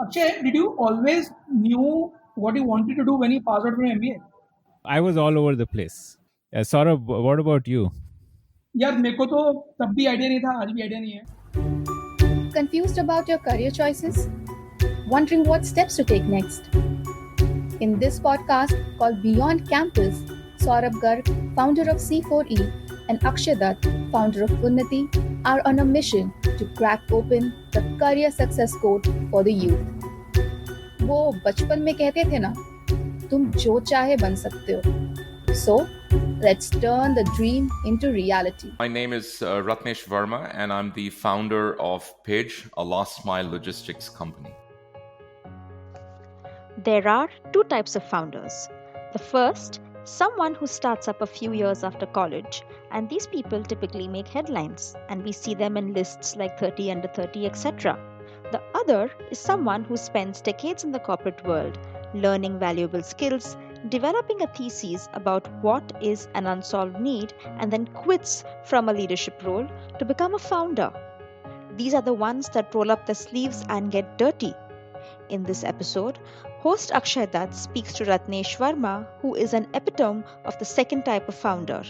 Akshay, did you always knew what you wanted to do when you passed out from MBA? I was all over the place. Saurabh, what about you? यार मेरे को तो तब भी idea नहीं था, आज भी आइडिया नहीं है. Confused about your career choices? Wondering what steps to take next? In this podcast called Beyond Campus, Saurabh Garg, founder of C4E, and Akshay Dutt, founder of Unnati, are on a mission to crack open the career success code for the youth. वो बचपन में कहते थे ना, तुम जो चाहे बन सकते हो. So, let's turn the dream into reality. My name is Ratnesh Verma, and I'm the founder of Pidge, a last mile logistics company. There are two types of founders. The first, someone who starts up a few years after college, and these people typically make headlines, and we see them in lists like 30 under 30, etc. The other is someone who spends decades in the corporate world, learning valuable skills, developing a thesis about what is an unsolved need, and then quits from a leadership role to become a founder. These are the ones that roll up their sleeves and get dirty. In this episode, host Akshay Dutt speaks to Ratnesh Verma, who is an epitome of the second type of founder.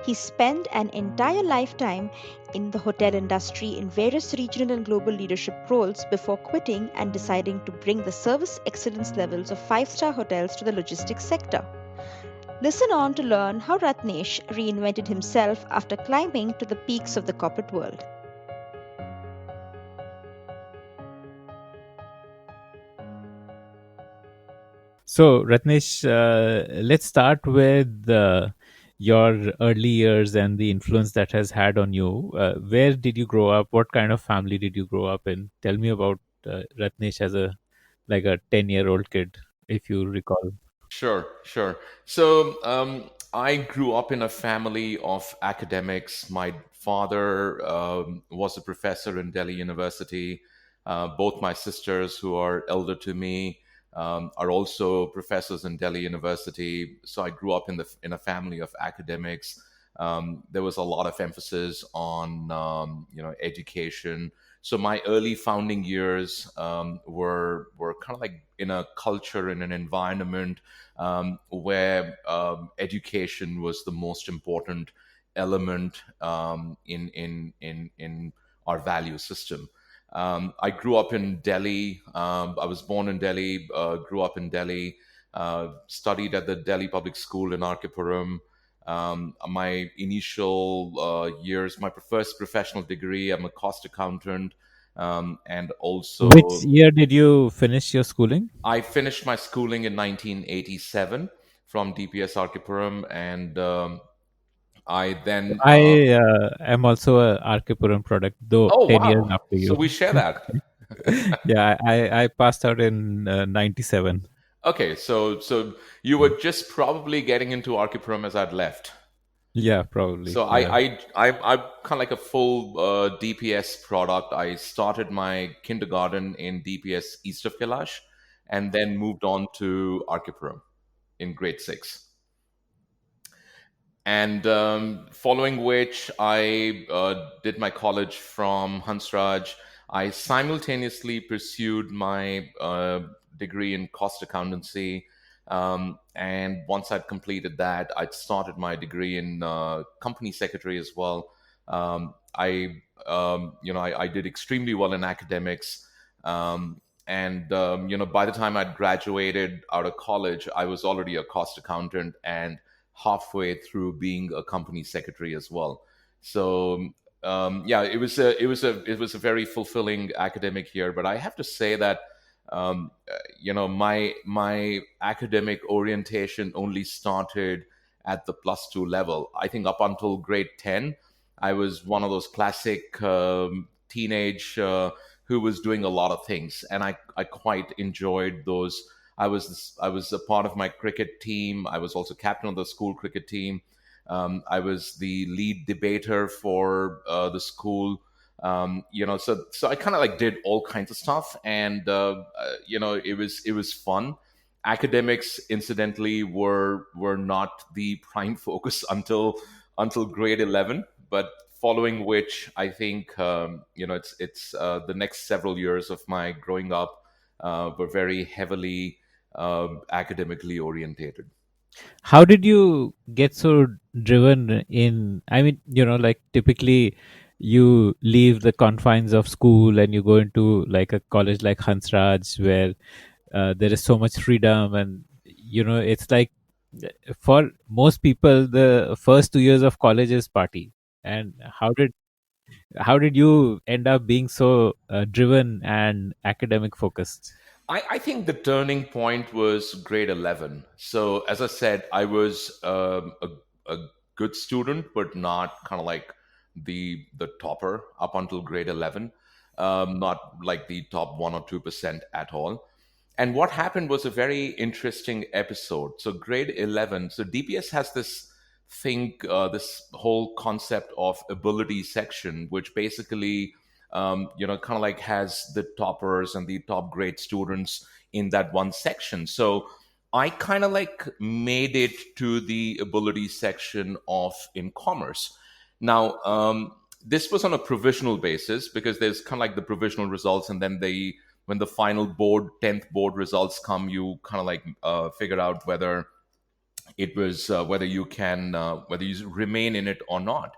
He spent an entire lifetime in the hotel industry in various regional and global leadership roles before quitting and deciding to bring the service excellence levels of five-star hotels to the logistics sector. Listen on to learn how Ratnesh reinvented himself after climbing to the peaks of the corporate world. So, Ratnesh, let's start with your early years and the influence that has had on you. Where did you grow up? What kind of family did you grow up in? Tell me about Ratnesh as a 10-year-old kid, if you recall. Sure. So I grew up in a family of academics. My father was a professor in Delhi University. Both my sisters, who are elder to me, are also professors in Delhi University. So I grew up in a family of academics. There was a lot of emphasis on education. So my early founding years were kind of like in a culture, in an environment where education was the most important element in our value system. I grew up in Delhi. I was born in Delhi, grew up in Delhi, studied at the Delhi Public School in Arkipuram. My initial years, my first professional degree, I'm a cost accountant. And also, Which year did you finish your schooling? I finished my schooling in 1987 from DPS Arkipuram, and I then. I am also a Arkipuram product, though Oh 10 years wow! after So you. we share that. Yeah, I passed out in 97. Okay, so you were just probably getting into Arkipuram as I'd left. Yeah, probably. So Yeah. I'm kind of like a full DPS product. I started my kindergarten in DPS east of Kailash, and then moved on to Arkipuram in grade 6. And following which, I did my college from Hansraj. I simultaneously pursued my degree in cost accountancy. And once I'd completed that, I'd started my degree in company secretary as well. I did extremely well in academics. And by the time I'd graduated out of college, I was already a cost accountant and halfway through being a company secretary as well. So yeah, it was a very fulfilling academic year. But I have to say that my academic orientation only started at the +2 level. I think up until grade 10, I was one of those classic teenage who was doing a lot of things, and I quite enjoyed those. I was a part of my cricket team. I was also captain of the school cricket team. I was the lead debater for the school. So I kind of like did all kinds of stuff, and it was fun. Academics, incidentally, were not the prime focus until grade 11, but following which, I think it's the next several years of my growing up. were very heavily academically orientated. How did you get so driven in? I mean, like typically you leave the confines of school and you go into like a college like Hansraj where there is so much freedom, and it's like for most people the first 2 years of college is party. And how did you end up being so driven and academic focused? I think the turning point was grade 11. So, as I said, I was a good student, but not kind of like the topper up until grade 11. Not like the top 1 or 2% at all. And what happened was a very interesting episode. So, grade 11, so DPS has this thing, this whole concept of ability section, which basically kind of like has the toppers and the top grade students in that one section. So I kind of like made it to the ability section of in commerce. Now, this was on a provisional basis because there's kind of like the provisional results, and then when the final board 10th board results come, you kind of like figure out whether it was whether you remain in it or not.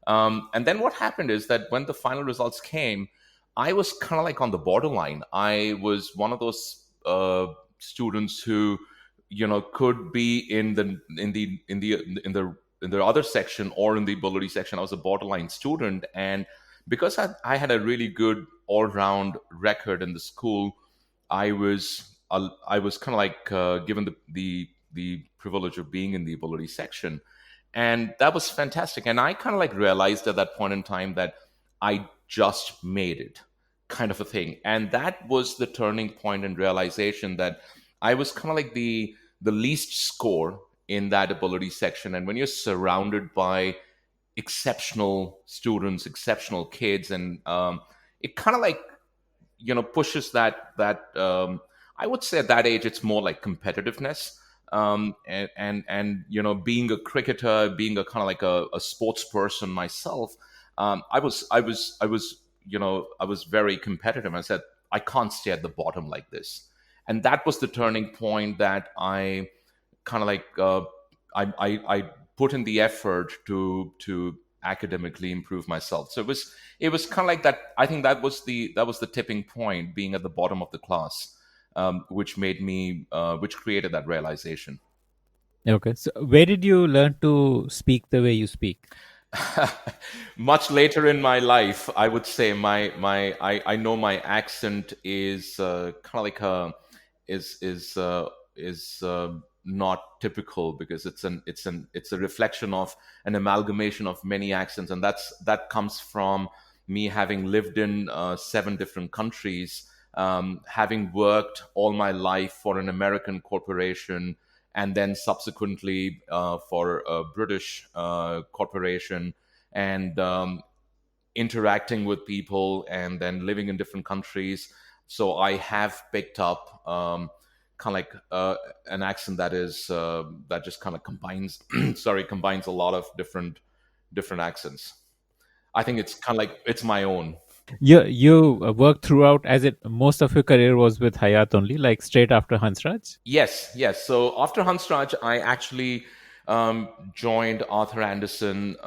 And then what happened is that when the final results came, I was kind of like on the borderline. I was one of those students who, could be in the other section or in the ability section. I was a borderline student, and because I had a really good all round record in the school, I was kind of like given the privilege of being in the ability section, and that was fantastic. And I kind of like realized at that point in time that I just made it, kind of a thing. And that was the turning point and realization that I was kind of like the least score in that ability section. And when you're surrounded by exceptional students, exceptional kids, and it kind of like pushes that I would say at that age it's more like competitiveness, and being a cricketer, being a kind of like a sports person myself. I was very competitive. I said I can't stay at the bottom like this, and that was the turning point that I kind of like I put in the effort to academically improve myself. So it was kind of like that. I think that was the tipping point, being at the bottom of the class, which created that realization. Okay, so where did you learn to speak the way you speak? Much later in my life, I would say I know my accent is kind of like a is not typical, because it's a reflection of an amalgamation of many accents, and that comes from me having lived in 7 different countries, having worked all my life for an American corporation, and then subsequently for a British corporation, and interacting with people, and then living in different countries. So I have picked up kind of like an accent that just kind of combines combines a lot of different accents. I think it's kind of like it's my own. You worked throughout, as it most of your career was with Hayat only, like straight after Hansraj. Yes, yes. So after Hansraj, I actually joined Arthur Anderson,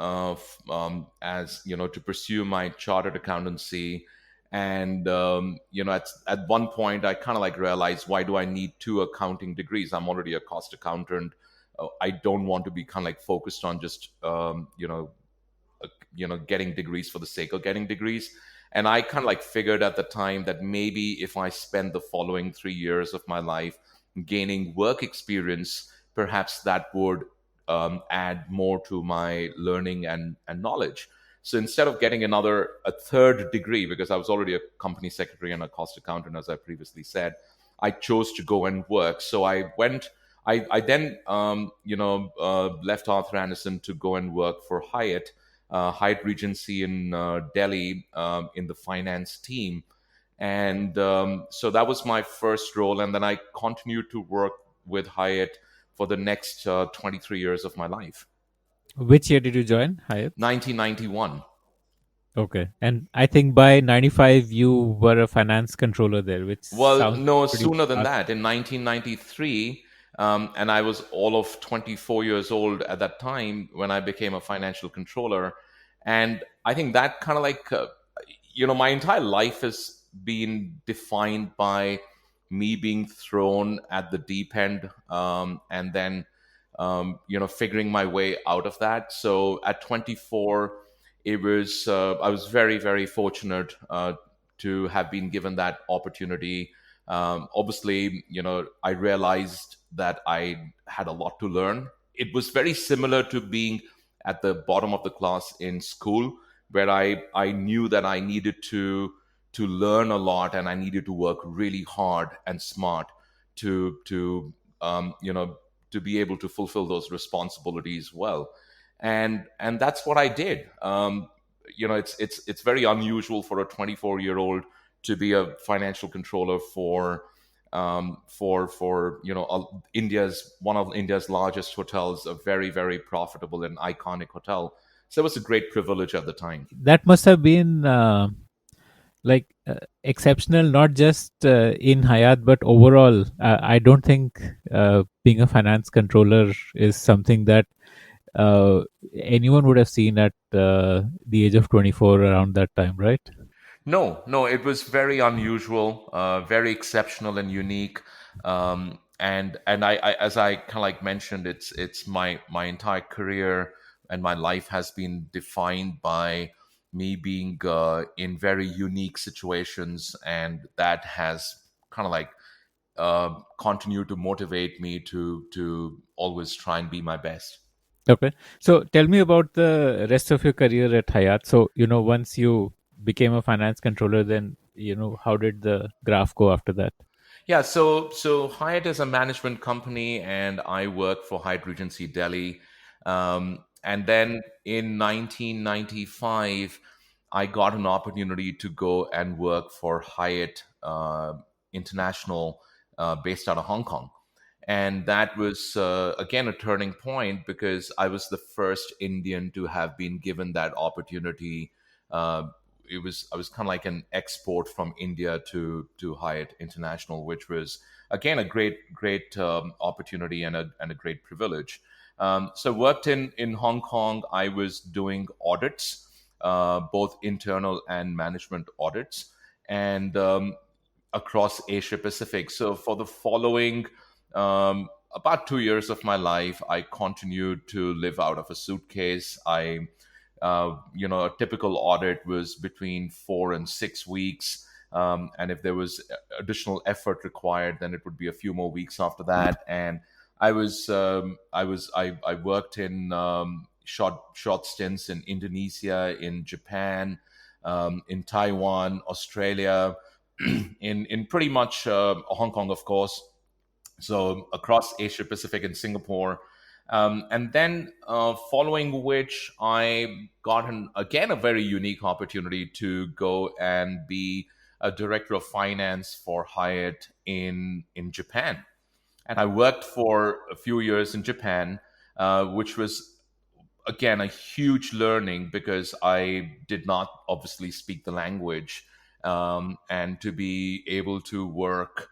as to pursue my chartered accountancy. And at one point, I kind of like realized, why do I need 2 accounting degrees? I'm already a cost accountant. I don't want to be kind of like focused on just getting degrees for the sake of getting degrees. And I kind of like figured at the time that maybe if I spend the following 3 years of my life gaining work experience, perhaps that would add more to my learning and knowledge. So instead of getting a third degree, because I was already a company secretary and a cost accountant, as I previously said, I chose to go and work. So I then left Arthur Anderson to go and work for Hyatt Regency in Delhi, in the finance team. And so that was my first role. And then I continued to work with Hyatt for the next 23 years of my life. Which year did you join Hayat? 1991. Okay. And I think by 95, you were a finance controller there, which Well, sounds no, pretty sooner than fast. that, in 1993, and I was all of 24 years old at that time when I became a financial controller. And I think that kind of like, my entire life has been defined by me being thrown at the deep end, and then, figuring my way out of that. So at 24, I was very, very fortunate to have been given that opportunity. Obviously, I realized that I had a lot to learn. It was very similar to being at the bottom of the class in school, where I knew that I needed to learn a lot and I needed to work really hard and smart to um, you know to be able to fulfill those responsibilities well. And that's what I did. It's very unusual for a 24-year-old to be a financial controller for India's one of India's largest hotels, a very, very profitable and iconic hotel. So it was a great privilege at the time. That must have been exceptional, not just in Hayat, but overall. I don't think being a finance controller is something that uh, anyone would have seen at the age of 24 around that time, right? No, no, it was very unusual, very exceptional and unique. And as I kind of like mentioned, it's my entire career and my life has been defined by me being in very unique situations, and that has kind of like continued to motivate me to always try and be my best. Okay. So tell me about the rest of your career at Hayat. So, once you became a finance controller, then, how did the graph go after that? Yeah, so Hyatt is a management company, and I work for Hyatt Regency Delhi. And then in 1995, I got an opportunity to go and work for Hyatt International, based out of Hong Kong. And that was again a turning point because I was the first Indian to have been given that opportunity. Uh, I was kind of like an export from India to Hyatt International, which was again a great opportunity and a great privilege. So worked in Hong Kong. I was doing audits, both internal and management audits, and across Asia Pacific. So for the following about 2 years of my life, I continued to live out of a suitcase. A typical audit was between 4 and 6 weeks. And if there was additional effort required, then it would be a few more weeks after that. And I worked in short stints in Indonesia, in Japan, in Taiwan, Australia, in pretty much Hong Kong, of course, so across Asia Pacific and Singapore. And then, following which, I got again a very unique opportunity to go and be a director of finance for Hyatt in Japan. And I worked for a few years in Japan, which was again a huge learning because I did not obviously speak the language, and to be able to work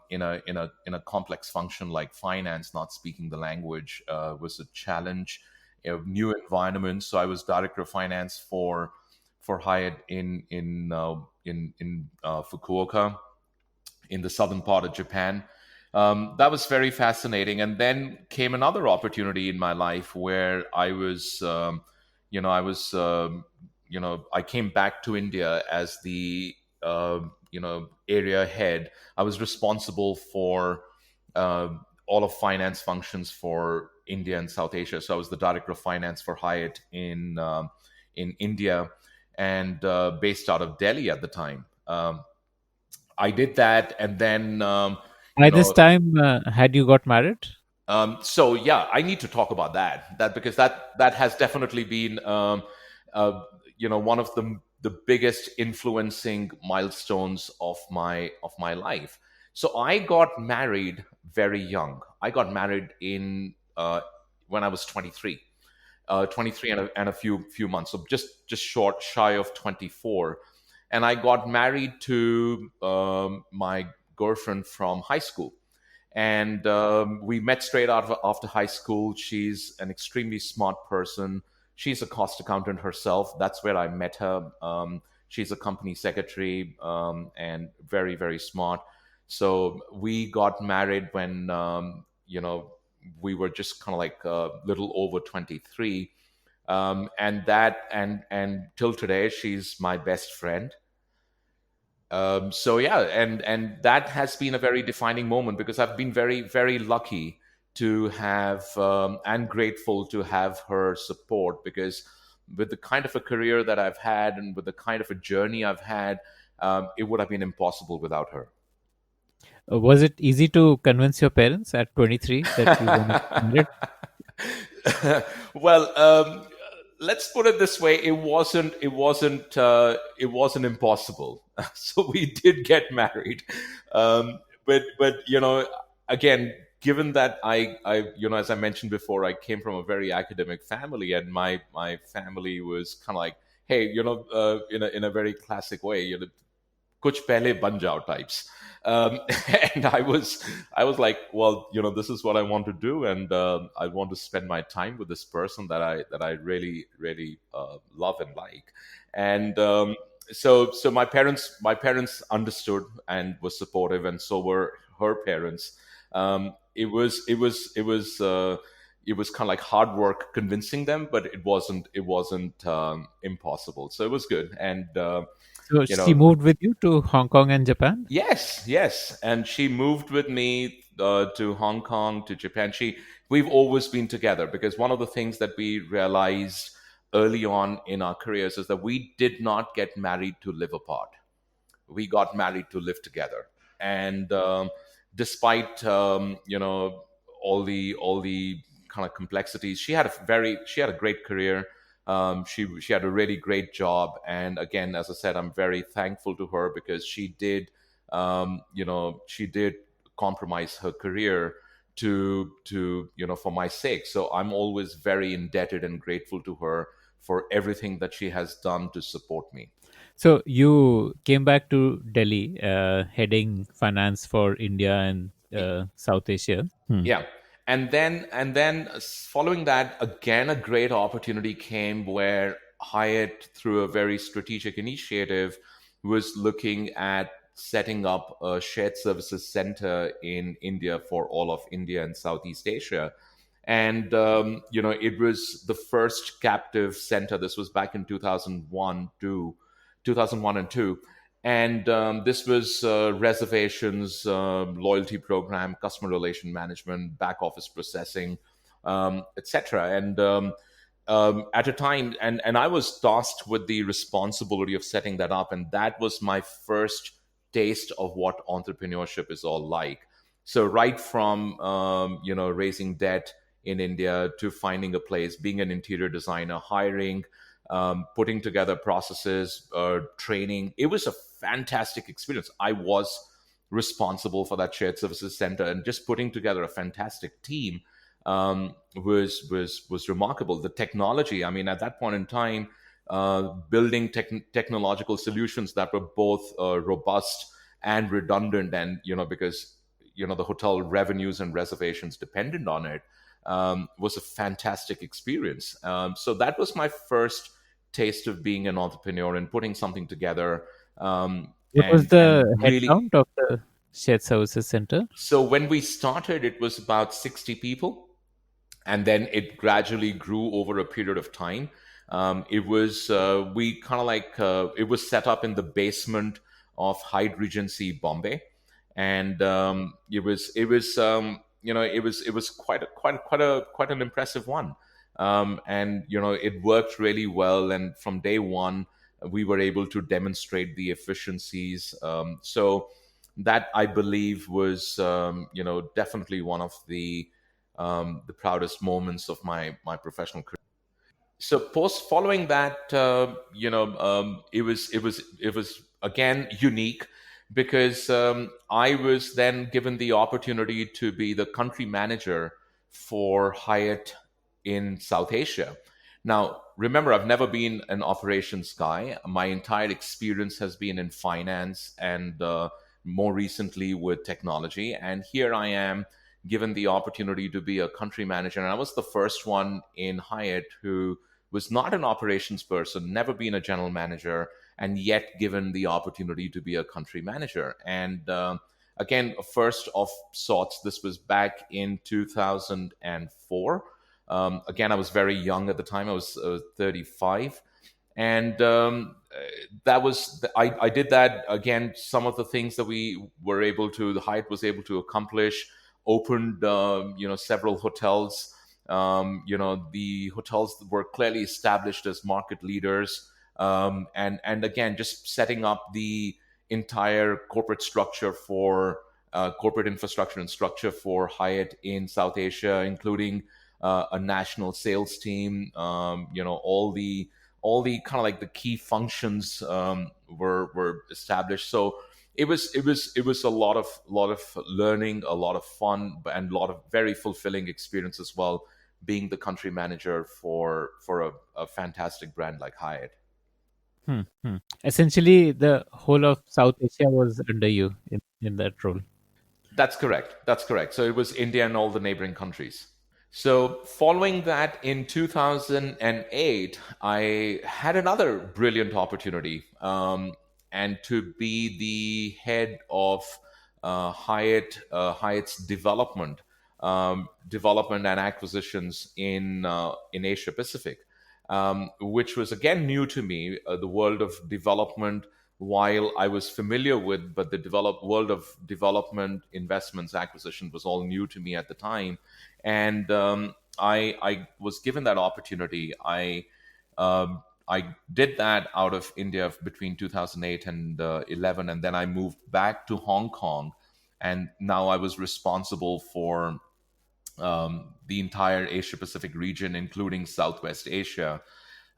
in a complex function like finance, not speaking the language, was a challenge. New environment. So I was director of finance for Hyatt in Fukuoka, in the southern part of Japan. That was very fascinating. And then came another opportunity in my life where I came back to India as the, area head. I was responsible for uh, all of finance functions for India and South Asia. So I was the director of finance for Hyatt in India, and based out of Delhi at the time. I did that, and then you By this know time, had you got married? so yeah, I need to talk about that because that has definitely been uh, one of the biggest influencing milestones of my life. So I got married very young. I got married in when I was 23, 23 and a few months, so just short shy of 24. And I got married to my girlfriend from high school, and we met straight out after high school. She's an extremely smart person. She's a cost accountant herself. That's where I met her. She's a company secretary, and very, very smart. So we got married when we were just kind of like a little over 23, and till today she's my best friend. So yeah, and that has been a very defining moment, because I've been very, very lucky to have, and grateful to have her support, because with the kind of a career that I've had and with the kind of a journey I've had, it would have been impossible without her. Was it easy to convince your parents at 23 that you wanted to get married? Well, let's put it this way: it wasn't impossible. So we did get married, but again, given that as I mentioned before, I came from a very academic family, and my family was kind of like, hey, in a very classic way, kuch pehle ban jao types. um, and I was like, well, this is what I want to do, and I want to spend my time with this person that I really, really love and like. And so my parents understood and were supportive, and so were her parents. It was kind of like hard work convincing them, but it wasn't impossible, so it was good. And So you she know moved with you to Hong Kong and Japan? Yes, yes. And she moved with me to Hong Kong, to Japan. We've always been together, because one of the things that we realized early on in our careers is that we did not get married to live apart. We got married to live together. And despite all the kind of complexities, she had a great career. She had a really great job, and again, as I said, I'm very thankful to her, because she did compromise her career for my sake. So I'm always very indebted and grateful to her for everything that she has done to support me. So you came back to Delhi, heading finance for India and South Asia. Hmm. Yeah. And then following that, again, a great opportunity came where Hyatt, through a very strategic initiative, was looking at setting up a shared services center in India for all of India and Southeast Asia. And it was the first captive center. This was back in 2001 and 2. And this was reservations, loyalty program, customer relation management, back office processing, etc. And at a time, and I was tasked with the responsibility of setting that up, and that was my first taste of what entrepreneurship is all like. So right from raising debt in India, to finding a place, being an interior designer, hiring, putting together processes, training. It was a fantastic experience. I was responsible for that shared services center, and just putting together a fantastic team was remarkable. The technology, I mean, at that point in time, building technological solutions that were both robust and redundant, and because the hotel revenues and reservations depended on it, was a fantastic experience. So that was my first taste of being an entrepreneur and putting something together. What was And the really, headcount of the shared services center? so when we started, it was about 60 people, and then it gradually grew over a period of time. It was we kind of like it was set up in the basement of Hyde Regency, Bombay, and it was quite an impressive one. And it worked really well, and from day one we were able to demonstrate the efficiencies. So that, I believe, was definitely one of the proudest moments of my professional career. So post following that, it was again unique, because I was then given the opportunity to be the country manager for Hyatt in South Asia. Now, remember, I've never been an operations guy. My entire experience has been in finance and more recently with technology. And here I am given the opportunity to be a country manager. And I was the first one in Hyatt who was not an operations person, never been a general manager, and yet given the opportunity to be a country manager. And again, first of sorts, this was back in 2004. Again, I was very young at the time. I was 35, and that was I did that again. Some of the things that we were able to, the Hyatt was able to accomplish, opened several hotels. The hotels were clearly established as market leaders, and again, just setting up the entire corporate structure for corporate infrastructure and structure for Hyatt in South Asia, including a national sales team. All the kind of like the key functions were established. So it was a lot of learning, a lot of fun, and a lot of very fulfilling experience as well, being the country manager for a fantastic brand like Hyatt. Hmm, hmm. Essentially, the whole of South Asia was under you in that role. That's correct. That's correct. So it was India and all the neighboring countries. So, following that in 2008, I had another brilliant opportunity, and to be the head of Hyatt's development and acquisitions in Asia Pacific, which was again new to me. The world of development, while I was familiar with, but the world of development, investments, acquisition was all new to me at the time, and I was given that opportunity. I did that out of India between 2008 and 11, and then I moved back to Hong Kong, and now I was responsible for the entire Asia Pacific region, including Southwest Asia,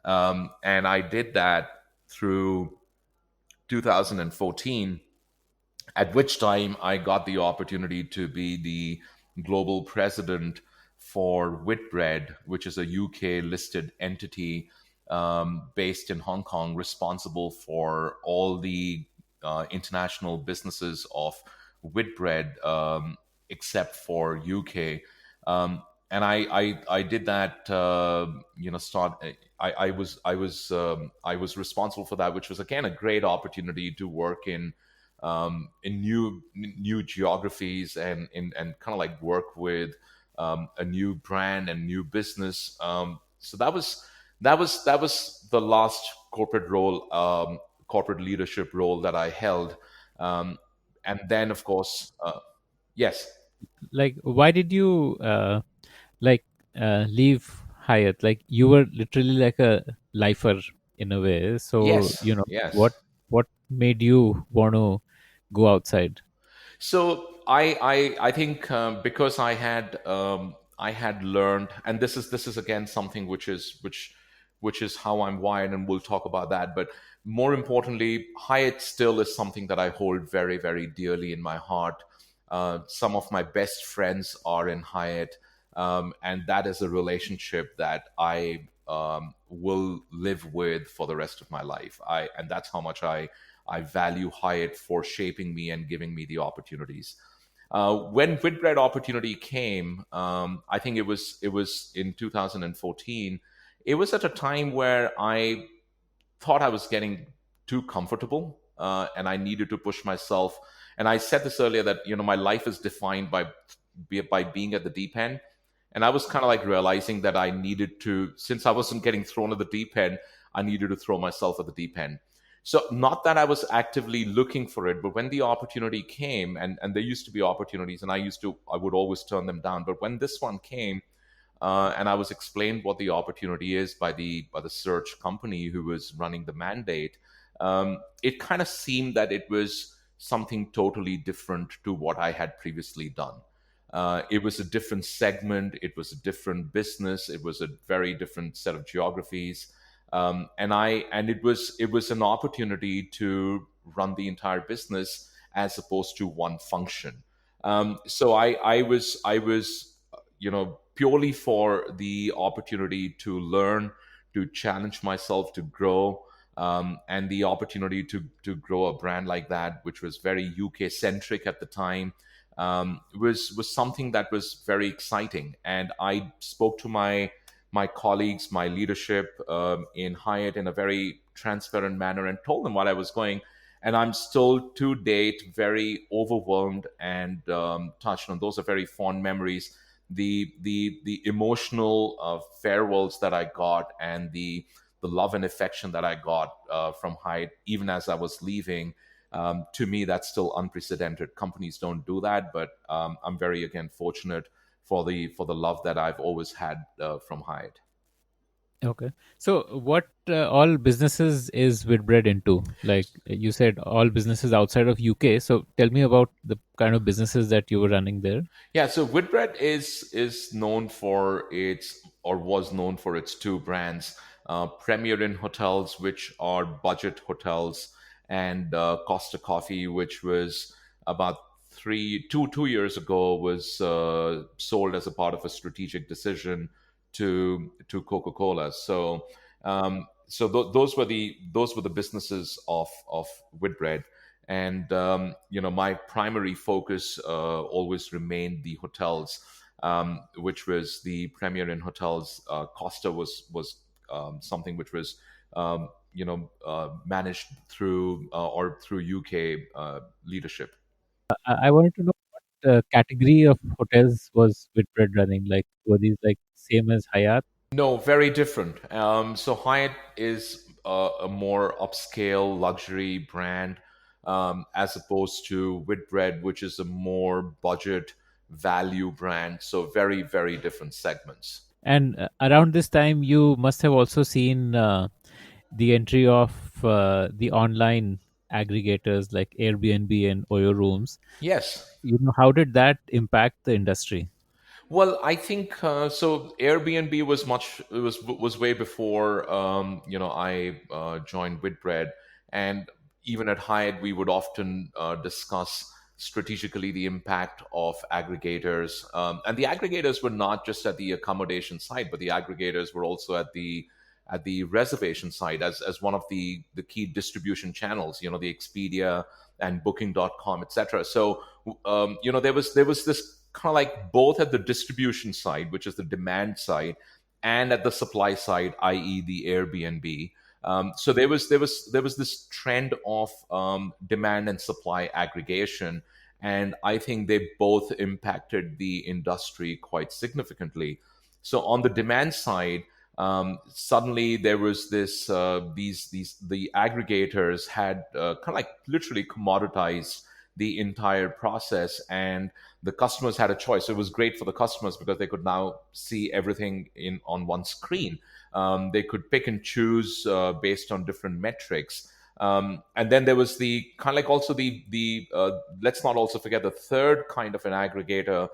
and I did that through 2014, at which time I got the opportunity to be the global president for Whitbread, which is a UK listed entity based in Hong Kong, responsible for all the international businesses of Whitbread, except for UK. And I did that. Start. I was responsible for that, which was again a great opportunity to work in new geographies, and kind of like work with a new brand and new business. So that was the last corporate leadership role that I held. Um, and then, of course, yes, Like, why did you like leave Hyatt? Like, you were literally like a lifer in a way. So, yes. what made you want to go outside? So I think because I had learned, and this is again something which is how I'm wired, and we'll talk about that. But more importantly, Hyatt still is something that I hold very, very dearly in my heart. Some of my best friends are in Hyatt, and that is a relationship that I will live with for the rest of my life. And that's how much I value Hyatt for shaping me and giving me the opportunities. When Whitbread opportunity came, I think it was in 2014. It was at a time where I thought I was getting too comfortable, and I needed to push myself. And I said this earlier that my life is defined by being at the deep end, and I was kind of like realizing that I needed to, since I wasn't getting thrown at the deep end, I needed to throw myself at the deep end. So not that I was actively looking for it, but when the opportunity came, and there used to be opportunities, and I would always turn them down. But when this one came, and I was explained what the opportunity is by the search company who was running the mandate, it kind of seemed that it was something totally different to what I had previously done. It was a different segment. It was a different business. It was a very different set of geographies, and it was an opportunity to run the entire business as opposed to one function. So I was purely for the opportunity to learn, to challenge myself to grow. And the opportunity to grow a brand like that, which was very UK centric at the time, was something that was very exciting. And I spoke to my colleagues, my leadership in Hyatt in a very transparent manner and told them what I was going. And I'm still to date very overwhelmed and touched. And those are very fond memories. The emotional farewells that I got, and the love and affection that I got from Hyde, even as I was leaving. To me, that's still unprecedented. Companies don't do that, but I'm very again fortunate for the love that I've always had from Hyde. Okay. So, what all businesses is Whitbread into? Like you said, all businesses outside of UK. So, tell me about the kind of businesses that you were running there. Yeah, so Whitbread is known for its, or was known for its two brands, Premier Inn Hotels, which are budget hotels, and Costa Coffee, which was about 2 years ago was sold as a part of a strategic decision to Coca Cola. Those were the businesses of Whitbread. And my primary focus always remained the hotels, which was the Premier Inn Hotels. Costa was something which was managed through or through UK leadership. I wanted to know what category of hotels was Whitbread running. Like, were these like same as Hyatt? No, very different. So Hyatt is a more upscale luxury brand, as opposed to Whitbread, which is a more budget value brand. So very, very different segments. And around this time, you must have also seen the entry of the online aggregators like Airbnb and Oyo Rooms. Yes. How did that impact the industry? Well, I think so. Airbnb was way before I joined Whitbread, and even at Hyatt, we would often discuss strategically the impact of aggregators. And the aggregators were not just at the accommodation side, but the aggregators were also at the reservation side as one of the key distribution channels. The Expedia and Booking.com, etc. So there was this kind of like both at the distribution side, which is the demand side, and at the supply side, i.e., the Airbnb. So there was this trend of demand and supply aggregation, and I think they both impacted the industry quite significantly. So on the demand side, suddenly there was this these the aggregators had kind of like literally commoditized the entire process, and the customers had a choice. So it was great for the customers because they could now see everything in on one screen. They could pick and choose based on different metrics. And then there was the kind of like also the let's not also forget the third kind of an aggregator,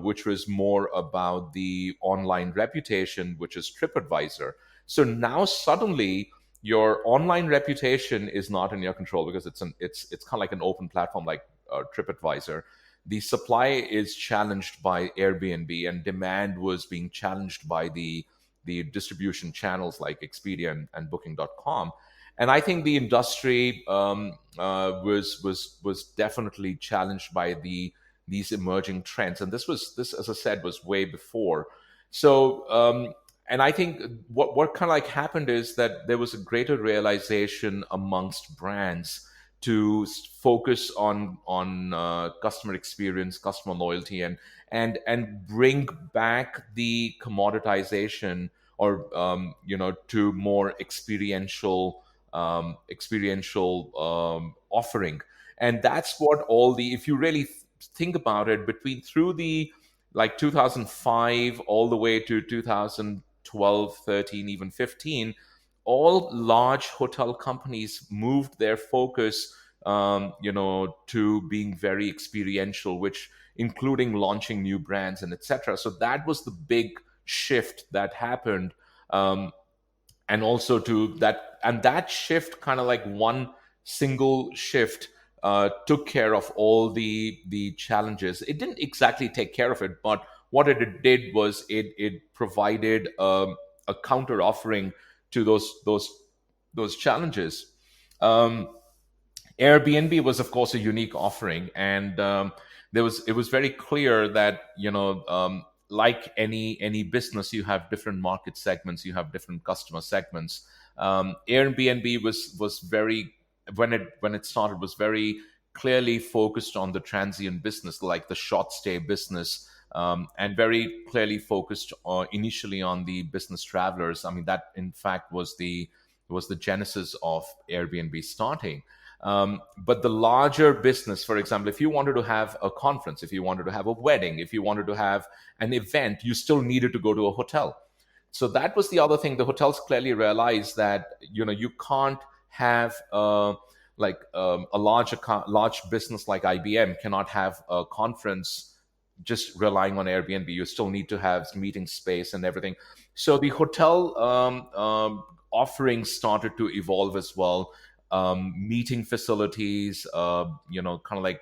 which was more about the online reputation, which is TripAdvisor. So now suddenly your online reputation is not in your control because it's kind of like an open platform like TripAdvisor. The supply is challenged by Airbnb, and demand was being challenged by the distribution channels like Expedia and Booking.com. And I think the industry was definitely challenged by these emerging trends. And this, as I said, was way before. So and I think what kind of like happened is that there was a greater realization amongst brands to focus on customer experience, customer loyalty, and bring back the commoditization, or to more experiential offering. And that's what all the, if you really think about it, between through the like 2005 all the way to 2012, 13, even 15, all large hotel companies moved their focus to being very experiential, which including launching new brands and etc. So that was the big shift that happened. And also to that, and that shift, kind of like one single shift, took care of all the challenges. It didn't exactly take care of it, but what it did was it provided a counter offering to those challenges. Um, Airbnb was, of course, a unique offering, and it was very clear that like any business, you have different market segments, you have different customer segments. Airbnb was very when it started was very clearly focused on the transient business, like the short stay business, and very clearly focused initially on the business travelers. I mean, that in fact was the genesis of Airbnb starting. But the larger business, for example, if you wanted to have a conference, if you wanted to have a wedding, if you wanted to have an event, you still needed to go to a hotel. So that was the other thing. The hotels clearly realized that you can't have a large business like IBM cannot have a conference just relying on Airbnb. You still need to have meeting space and everything. So the hotel offerings started to evolve as well. Meeting facilities, kind of like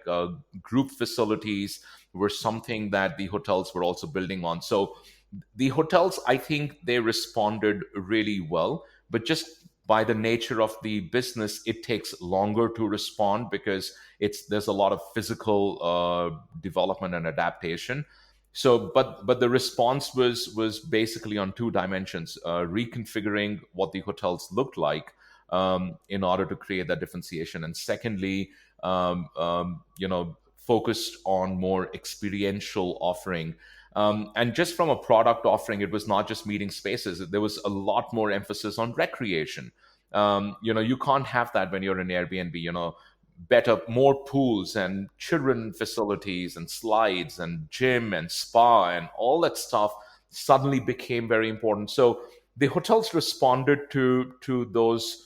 group facilities were something that the hotels were also building on. So the hotels, I think they responded really well, but just by the nature of the business, it takes longer to respond because there's a lot of physical development and adaptation. So, but the response was basically on two dimensions: reconfiguring what the hotels looked like in order to create that differentiation, and secondly, focused on more experiential offering. And just from a product offering, it was not just meeting spaces. There was a lot more emphasis on recreation. You can't have that when you're in Airbnb. Better, more pools and children facilities and slides and gym and spa and all that stuff suddenly became very important. So the hotels responded to those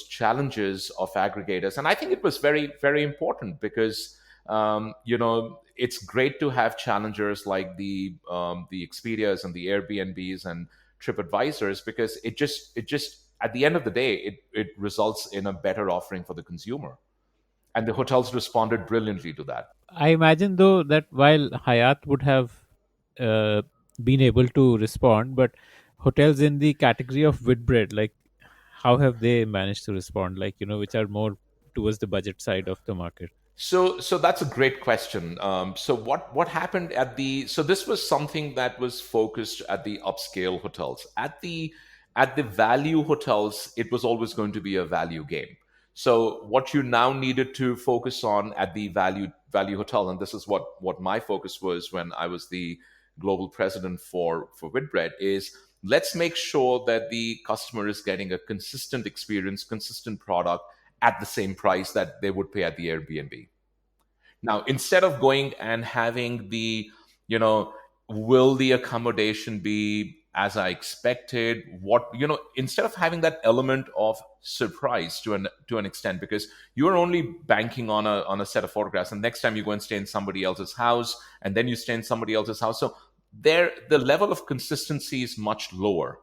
challenges of aggregators, and I think it was very very important because it's great to have challengers like the Expedias and the Airbnbs and TripAdvisors, because it just at the end of the day it results in a better offering for the consumer, and the hotels responded brilliantly to that. I imagine though that while Hayat would have uh, been able to respond, but hotels in the category of Whitbread, like how have they managed to respond? Like, which are more towards the budget side of the market. So that's a great question. So what happened at the so this was something that was focused at the upscale hotels. At the value hotels, it was always going to be a value game. So what you now needed to focus on at the value hotel, and this is what my focus was when I was the global president for Whitbread, is let's make sure that the customer is getting a consistent experience, consistent product at the same price that they would pay at the Airbnb. Now, instead of going and having you know, will the accommodation be as I expected? Instead of having that element of surprise to an extent, because you're only banking on a set of photographs, and next time you go and stay in somebody else's house, and then you stay in somebody else's house. So the level of consistency is much lower.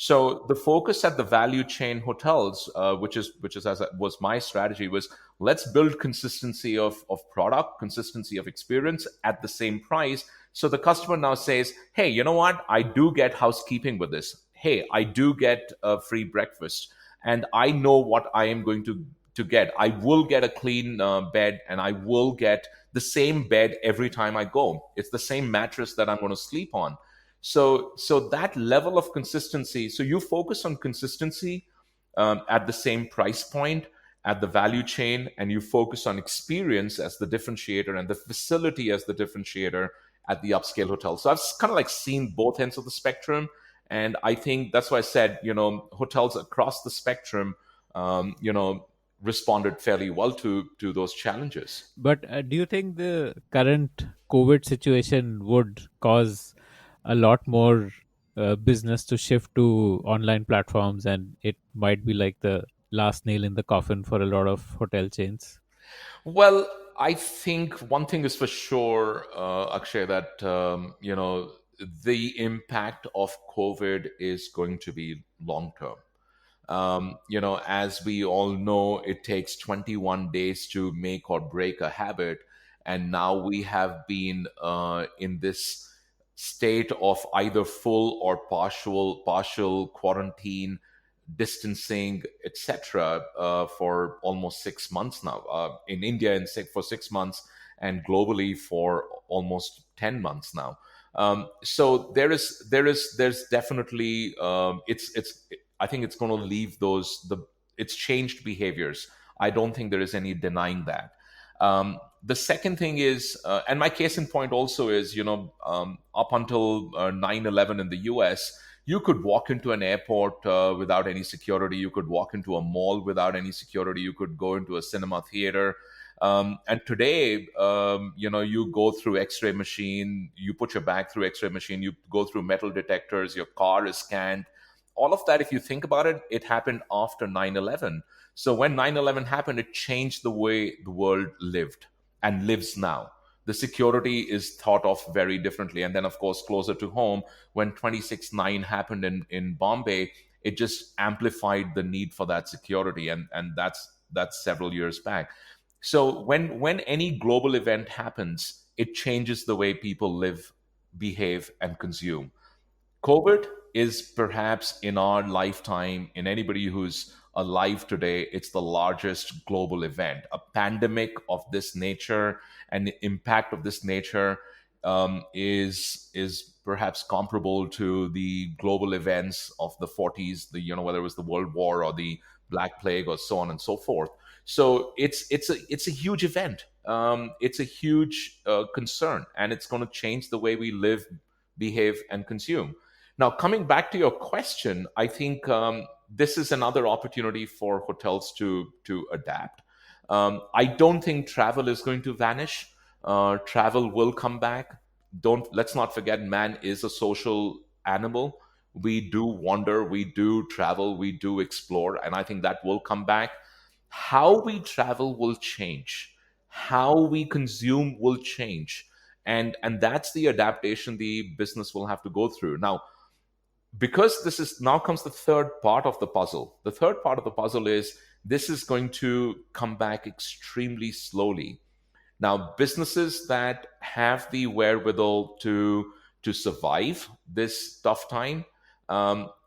So the focus at the value chain hotels, which is as was my strategy, was let's build consistency of product, consistency of experience at the same price. So the customer now says, "Hey, you know what? I do get housekeeping with this. Hey, I do get a free breakfast, and I know what I am going to get. I will get a clean bed, and I will get the same bed every time I go. It's the same mattress that I'm going to sleep on." So that level of consistency. So you focus on consistency at the same price point at the value chain, and you focus on experience as the differentiator and the facility as the differentiator at the upscale hotel. So I've kind of like seen both ends of the spectrum, and I think that's why I said hotels across the spectrum, responded fairly well to those challenges. But do you think the current COVID situation would cause a lot more business to shift to online platforms, and it might be like the last nail in the coffin for a lot of hotel chains? Well, I think one thing is for sure, Akshay, that the impact of COVID is going to be long term. As we all know, it takes 21 days to make or break a habit, and now we have been in this state of either full or partial quarantine, distancing, etc., for almost 6 months now. In India, for 6 months, and globally for almost 10 months now. So there's definitely it's I think it's going to leave it's changed behaviors. I don't think there is any denying that. The second thing is, and my case in point also is, up until 9/11 in the US, you could walk into an airport without any security. You could walk into a mall without any security. You could go into a cinema theater. And today, you go through X-ray machine, you put your bag through X-ray machine, you go through metal detectors, your car is scanned. All of that, if you think about it, it happened after 9/11. So when 9/11 happened, it changed the way the world lived and lives now. The security is thought of very differently. And then, of course, closer to home, when 26/9 happened in Bombay, it just amplified the need for that security. And that's several years back. So when any global event happens, it changes the way people live, behave, and consume. COVID is perhaps in our lifetime, in anybody who's alive today, it's the largest global event. A pandemic of this nature and the impact of this nature is perhaps comparable to the global events of the 40s, whether it was the World War or the Black Plague or so on and so forth. So it's a huge event. It's a huge concern, and it's going to change the way we live, behave, and consume. Now, coming back to your question, I think this is another opportunity for hotels to adapt. I don't think travel is going to vanish. Travel will come back. Let's not forget, man is a social animal. We do wander, we do travel, we do explore, and I think that will come back. How we travel will change. How we consume will change, and that's the adaptation the business will have to go through. Now, because this is now comes the third part of the puzzle. The third part of the puzzle is this is going to come back extremely slowly. Now, businesses that have the wherewithal to survive this tough time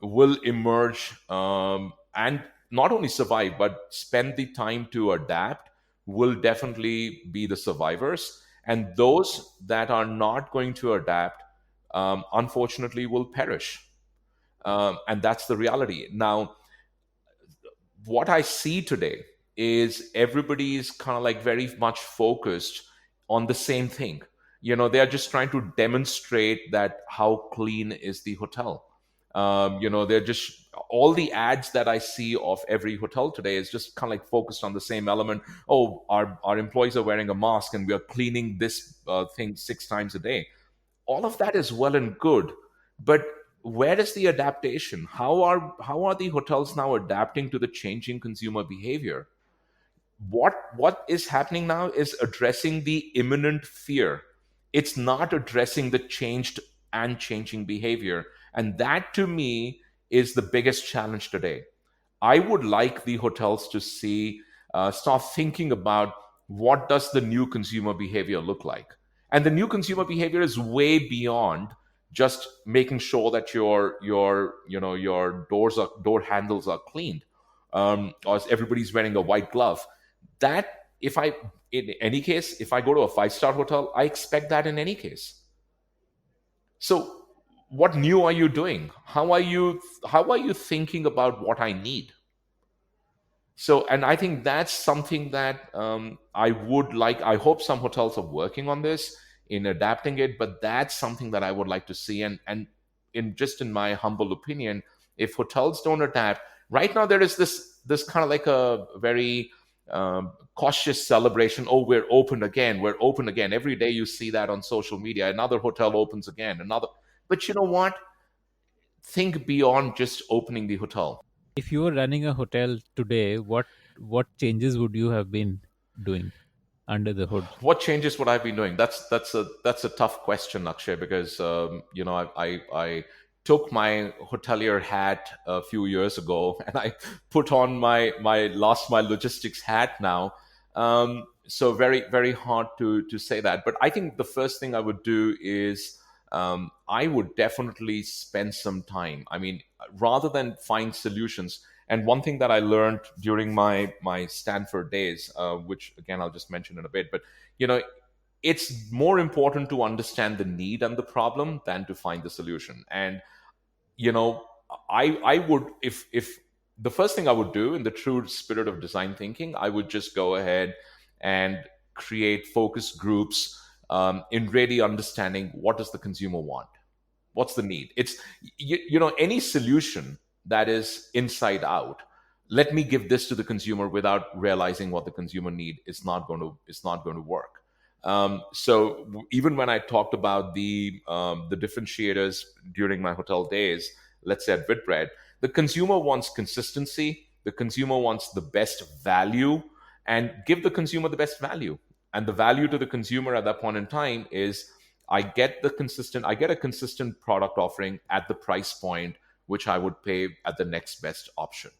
will emerge, and not only survive but spend the time to adapt, will definitely be the survivors. And those that are not going to adapt, unfortunately, will perish. And that's the reality. Now, what I see today is everybody is kind of like very much focused on the same thing. They are just trying to demonstrate that how clean is the hotel. They're just, all the ads that I see of every hotel today is just kind of like focused on the same element. Oh, our employees are wearing a mask and we are cleaning this thing 6 times a day. All of that is well and good, but where is the adaptation? How are the hotels now adapting to the changing consumer behavior? What is happening now is addressing the imminent fear. It's not addressing the changing behavior, and that to me is the biggest challenge today. I would like the hotels to start thinking about what does the new consumer behavior look like. And the new consumer behavior is way beyond just making sure that your door handles are cleaned, or everybody's wearing a white glove. That, in any case, if I go to a 5-star hotel, I expect that in any case. So what new are you doing? How are you thinking about what I need? So, and I think that's something that I hope some hotels are working on this, in adapting it, but that's something that I would like to see. And in my humble opinion, if hotels don't adapt, right now there is this kind of like a very cautious celebration. Oh, we're open again. We're open again. Every day you see that on social media. Another hotel opens again. But you know what? Think beyond just opening the hotel. If you were running a hotel today, what changes would you have been doing under the hood? What changes would I be doing? That's a tough question, Akshay, because I took my hotelier hat a few years ago and I put on my last mile logistics hat now. So very very hard to say that. But I think the first thing I would do is I would definitely spend some time. I mean, rather than find solutions. And one thing that I learned during my Stanford days, which again I'll just mention in a bit, but you know, it's more important to understand the need and the problem than to find the solution. And you know, I would, if the first thing I would do in the true spirit of design thinking, I would just go ahead and create focus groups, in really understanding what does the consumer want, what's the need. It's you know, any solution that is inside out, let me give this to the consumer without realizing what the consumer need, is not going to, work. Even when I talked about the differentiators during my hotel days, let's say at Whitbread, the consumer wants consistency, the consumer wants the best value, and give the consumer the best value. And the value to the consumer at that point in time is, I get a consistent product offering at the price point which I would pay at the next best option.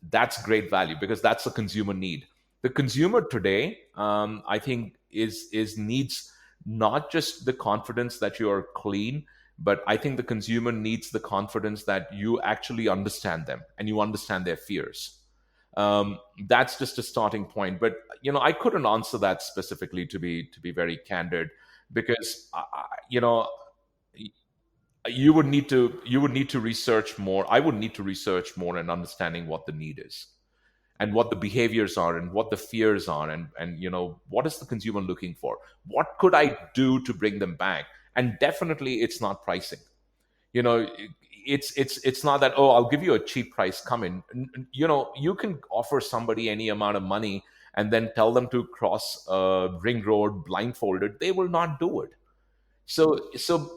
That's great value because that's a consumer need. The consumer today, I think, is needs not just the confidence that you are clean, but I think the consumer needs the confidence that you actually understand them and you understand their fears. That's just a starting point. But you know, I couldn't answer that specifically, to be very candid, because you know, you would need to research more. I would need to research more in understanding what the need is and what the behaviors are and what the fears are, and you know, what is the consumer looking for, what could I do to bring them back. And definitely it's not pricing. You know, it's not that, oh, I'll give you a cheap price, come in. You know, you can offer somebody any amount of money and then tell them to cross a ring road blindfolded, they will not do it. So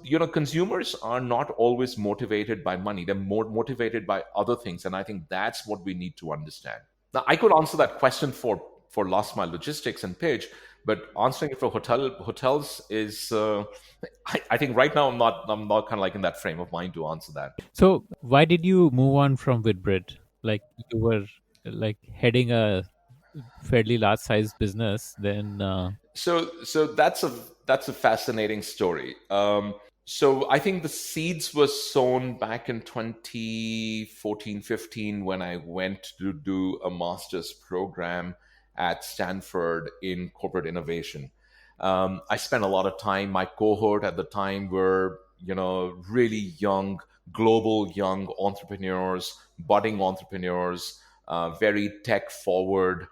you know, consumers are not always motivated by money, they're more motivated by other things, and I think that's what we need to understand. Now, I could answer that question for last mile logistics and Pidge, but answering it for hotels is, I think right now I'm not kind of like in that frame of mind to answer that. So why did you move on from Whitbread? Like you were like heading a fairly large sized business, then So that's a fascinating story. So I think the seeds were sown back in 2014, 15 when I went to do a master's program at Stanford in corporate innovation. I spent a lot of time. My cohort at the time were, you know, really young, global young entrepreneurs, budding entrepreneurs, very tech forward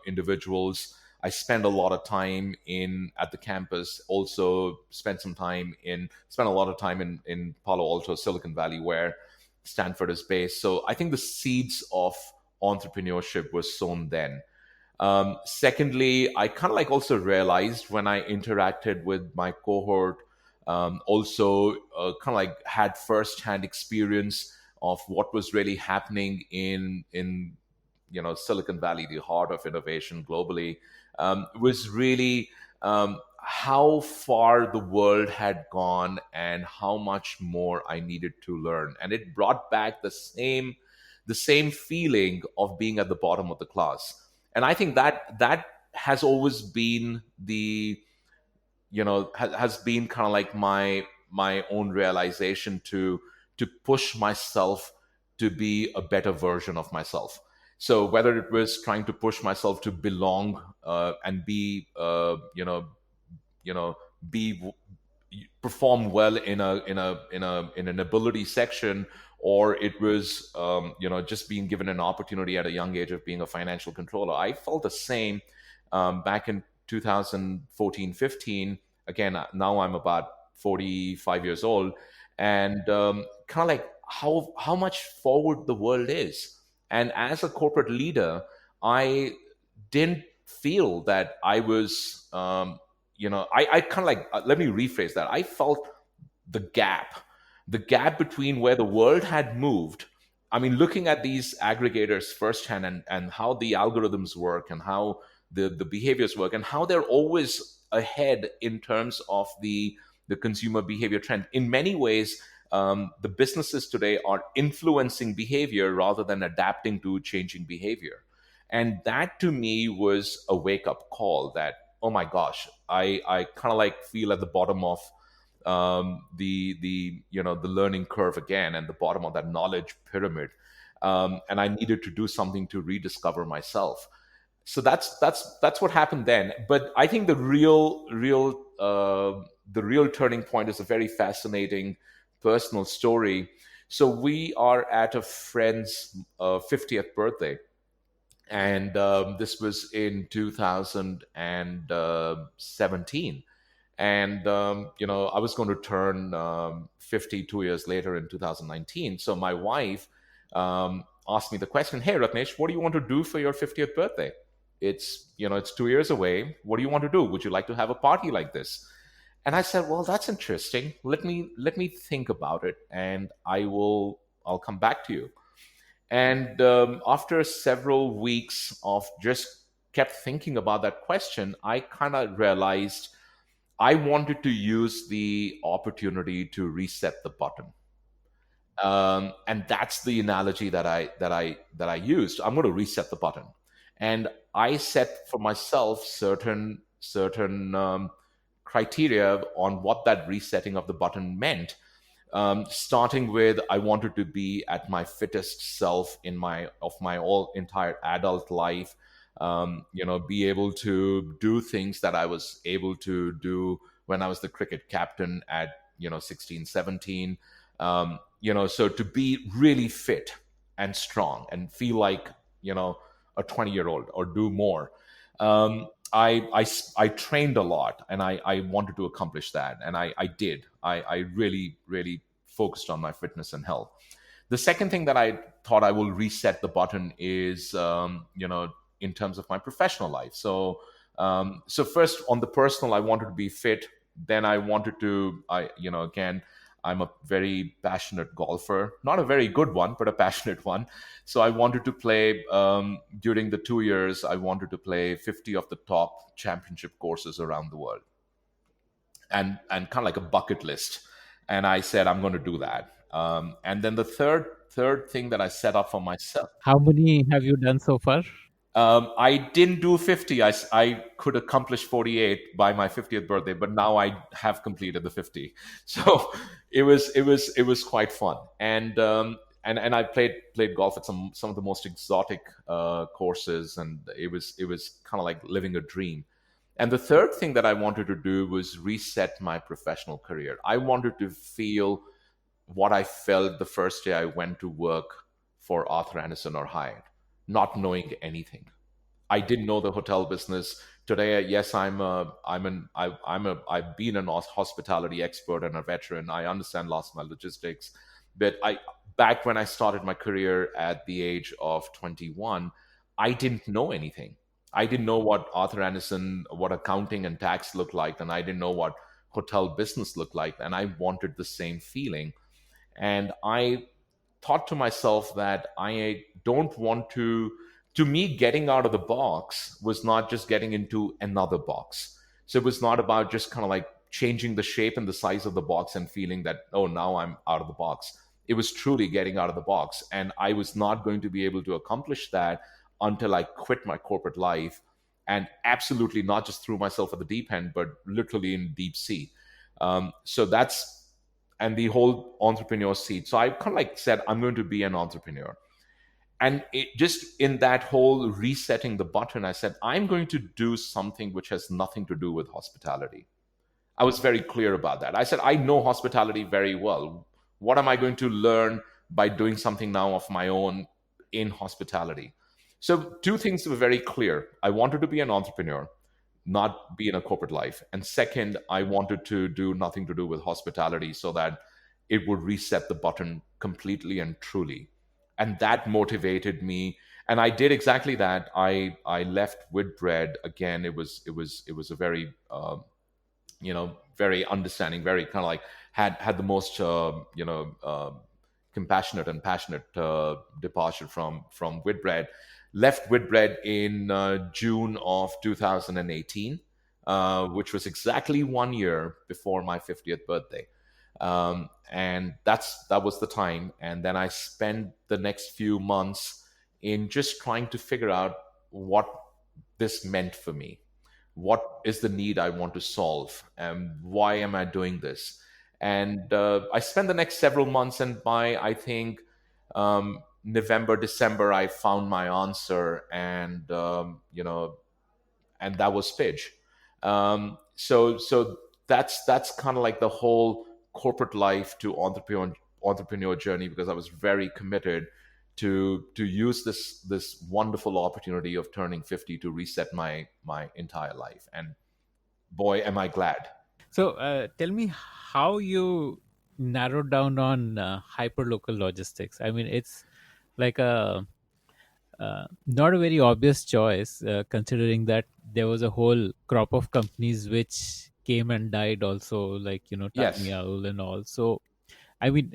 individuals. I spent a lot of time in at the campus. Also spent a lot of time in Palo Alto, Silicon Valley, where Stanford is based. So I think the seeds of entrepreneurship was sown then. Secondly, I kind of like also realized when I interacted with my cohort, also kind of like had firsthand experience of what was really happening in you know, Silicon Valley, the heart of innovation globally, was really how far the world had gone and how much more I needed to learn. And it brought back the same feeling of being at the bottom of the class. And I think that has always been the, you know, has been kind of like my own realization to push myself to be a better version of myself. So whether it was trying to push myself to belong, and be you know, be perform well in an ability section, or it was you know, just being given an opportunity at a young age of being a financial controller. I felt the same back in 2014, 15. Again, now I'm about 45 years old, and kind of like how much forward the world is. And as a corporate leader, I didn't feel that I was, you know, I kind of like, let me rephrase that. I felt the gap, the gap between where the world had moved. I mean, looking at these aggregators firsthand, and how the algorithms work and how the behaviors work and how they're always ahead in terms of the consumer behavior trend. In many ways, the businesses today are influencing behavior rather than adapting to changing behavior. And that to me was a wake up call that, oh my gosh, I kind of like feel at the bottom the learning curve again and the bottom of that knowledge pyramid, and I needed to do something to rediscover myself. So that's what happened then. But I think the real turning point is a very fascinating personal story. So we are at a friend's 50th birthday, and this was in 2017. And I was going to turn 50 2 years later in 2019. So my wife asked me the question, "Hey, Ratnesh, what do you want to do for your 50th birthday? It's 2 years away. What do you want to do? Would you like to have a party like this?" And I said, "Well, that's interesting. Let me think about it, and I'll come back to you." And after several weeks of just kept thinking about that question, I kind of realized I wanted to use the opportunity to reset the button. And that's the analogy that I used. I'm going to reset the button, and I set for myself certain criteria on what that resetting of the button meant. Starting with, I wanted to be at my fittest self in my all entire adult life. Be able to do things that I was able to do when I was the cricket captain at 16, 17. So to be really fit and strong and feel like a 20-year-old or do more. I trained a lot, and I wanted to accomplish that, and I did. I really really focused on my fitness and health. The second thing that I thought I will reset the button is in terms of my professional life. So first, on the personal, I wanted to be fit. Then I wanted to, again, I'm a very passionate golfer, not a very good one, but a passionate one. So I wanted to play, during the 2 years, I wanted to play 50 of the top championship courses around the world, and kind of like a bucket list. And I said, I'm going to do that. And then the third thing that I set up for myself, How many have you done so far? I didn't do 50. I could accomplish 48 by my 50th birthday, but now I have completed the 50. So it was quite fun. And I played golf at some of the most exotic courses, and it was kind of like living a dream. And the third thing that I wanted to do was reset my professional career. I wanted to feel what I felt the first day I went to work for Arthur Anderson or Hyatt, not knowing anything. I didn't know the hotel business. Today, yes, I've been an hospitality expert and a veteran. I understand last mile logistics, but back when I started my career at the age of 21, I didn't know anything. I didn't know what Arthur Anderson, what accounting and tax looked like, and I didn't know what hotel business looked like, and I wanted the same feeling. And I thought to myself that I don't want to me, getting out of the box was not just getting into another box. So it was not about just kind of like changing the shape and the size of the box and feeling that, oh, now I'm out of the box. It was truly getting out of the box. And I was not going to be able to accomplish that until I quit my corporate life, and absolutely not just threw myself at the deep end, but literally in deep sea. So that's, and the whole entrepreneur seat. So I kind of like said, I'm going to be an entrepreneur. And it just, in that whole resetting the button, I said, I'm going to do something which has nothing to do with hospitality. I was very clear about that. I said, I know hospitality very well. What am I going to learn by doing something now of my own in hospitality? So two things were very clear. I wanted to be an entrepreneur, not be in a corporate life. And second, I wanted to do nothing to do with hospitality, so that it would reset the button completely and truly. And that motivated me. And I did exactly that. I left Whitbread. Again, it was a very very understanding, very kind of like had the most compassionate and passionate departure from Whitbread. Left Whitbread in June of 2018, which was exactly 1 year before my 50th birthday. And that was the time. And then I spent the next few months in just trying to figure out what this meant for me. What is the need I want to solve, and why am I doing this? And I spent the next several months, and by I think November, December, I found my answer, and and that was Pidge. So that's kind of like the whole corporate life to entrepreneur journey, because I was very committed to use this wonderful opportunity of turning 50 to reset my entire life. And boy, am I glad. So, tell me how you narrowed down on hyperlocal logistics. I mean, it's like a not a very obvious choice, considering that there was a whole crop of companies which came and died also, like, Tiny Yes. Owl and all. So, I mean,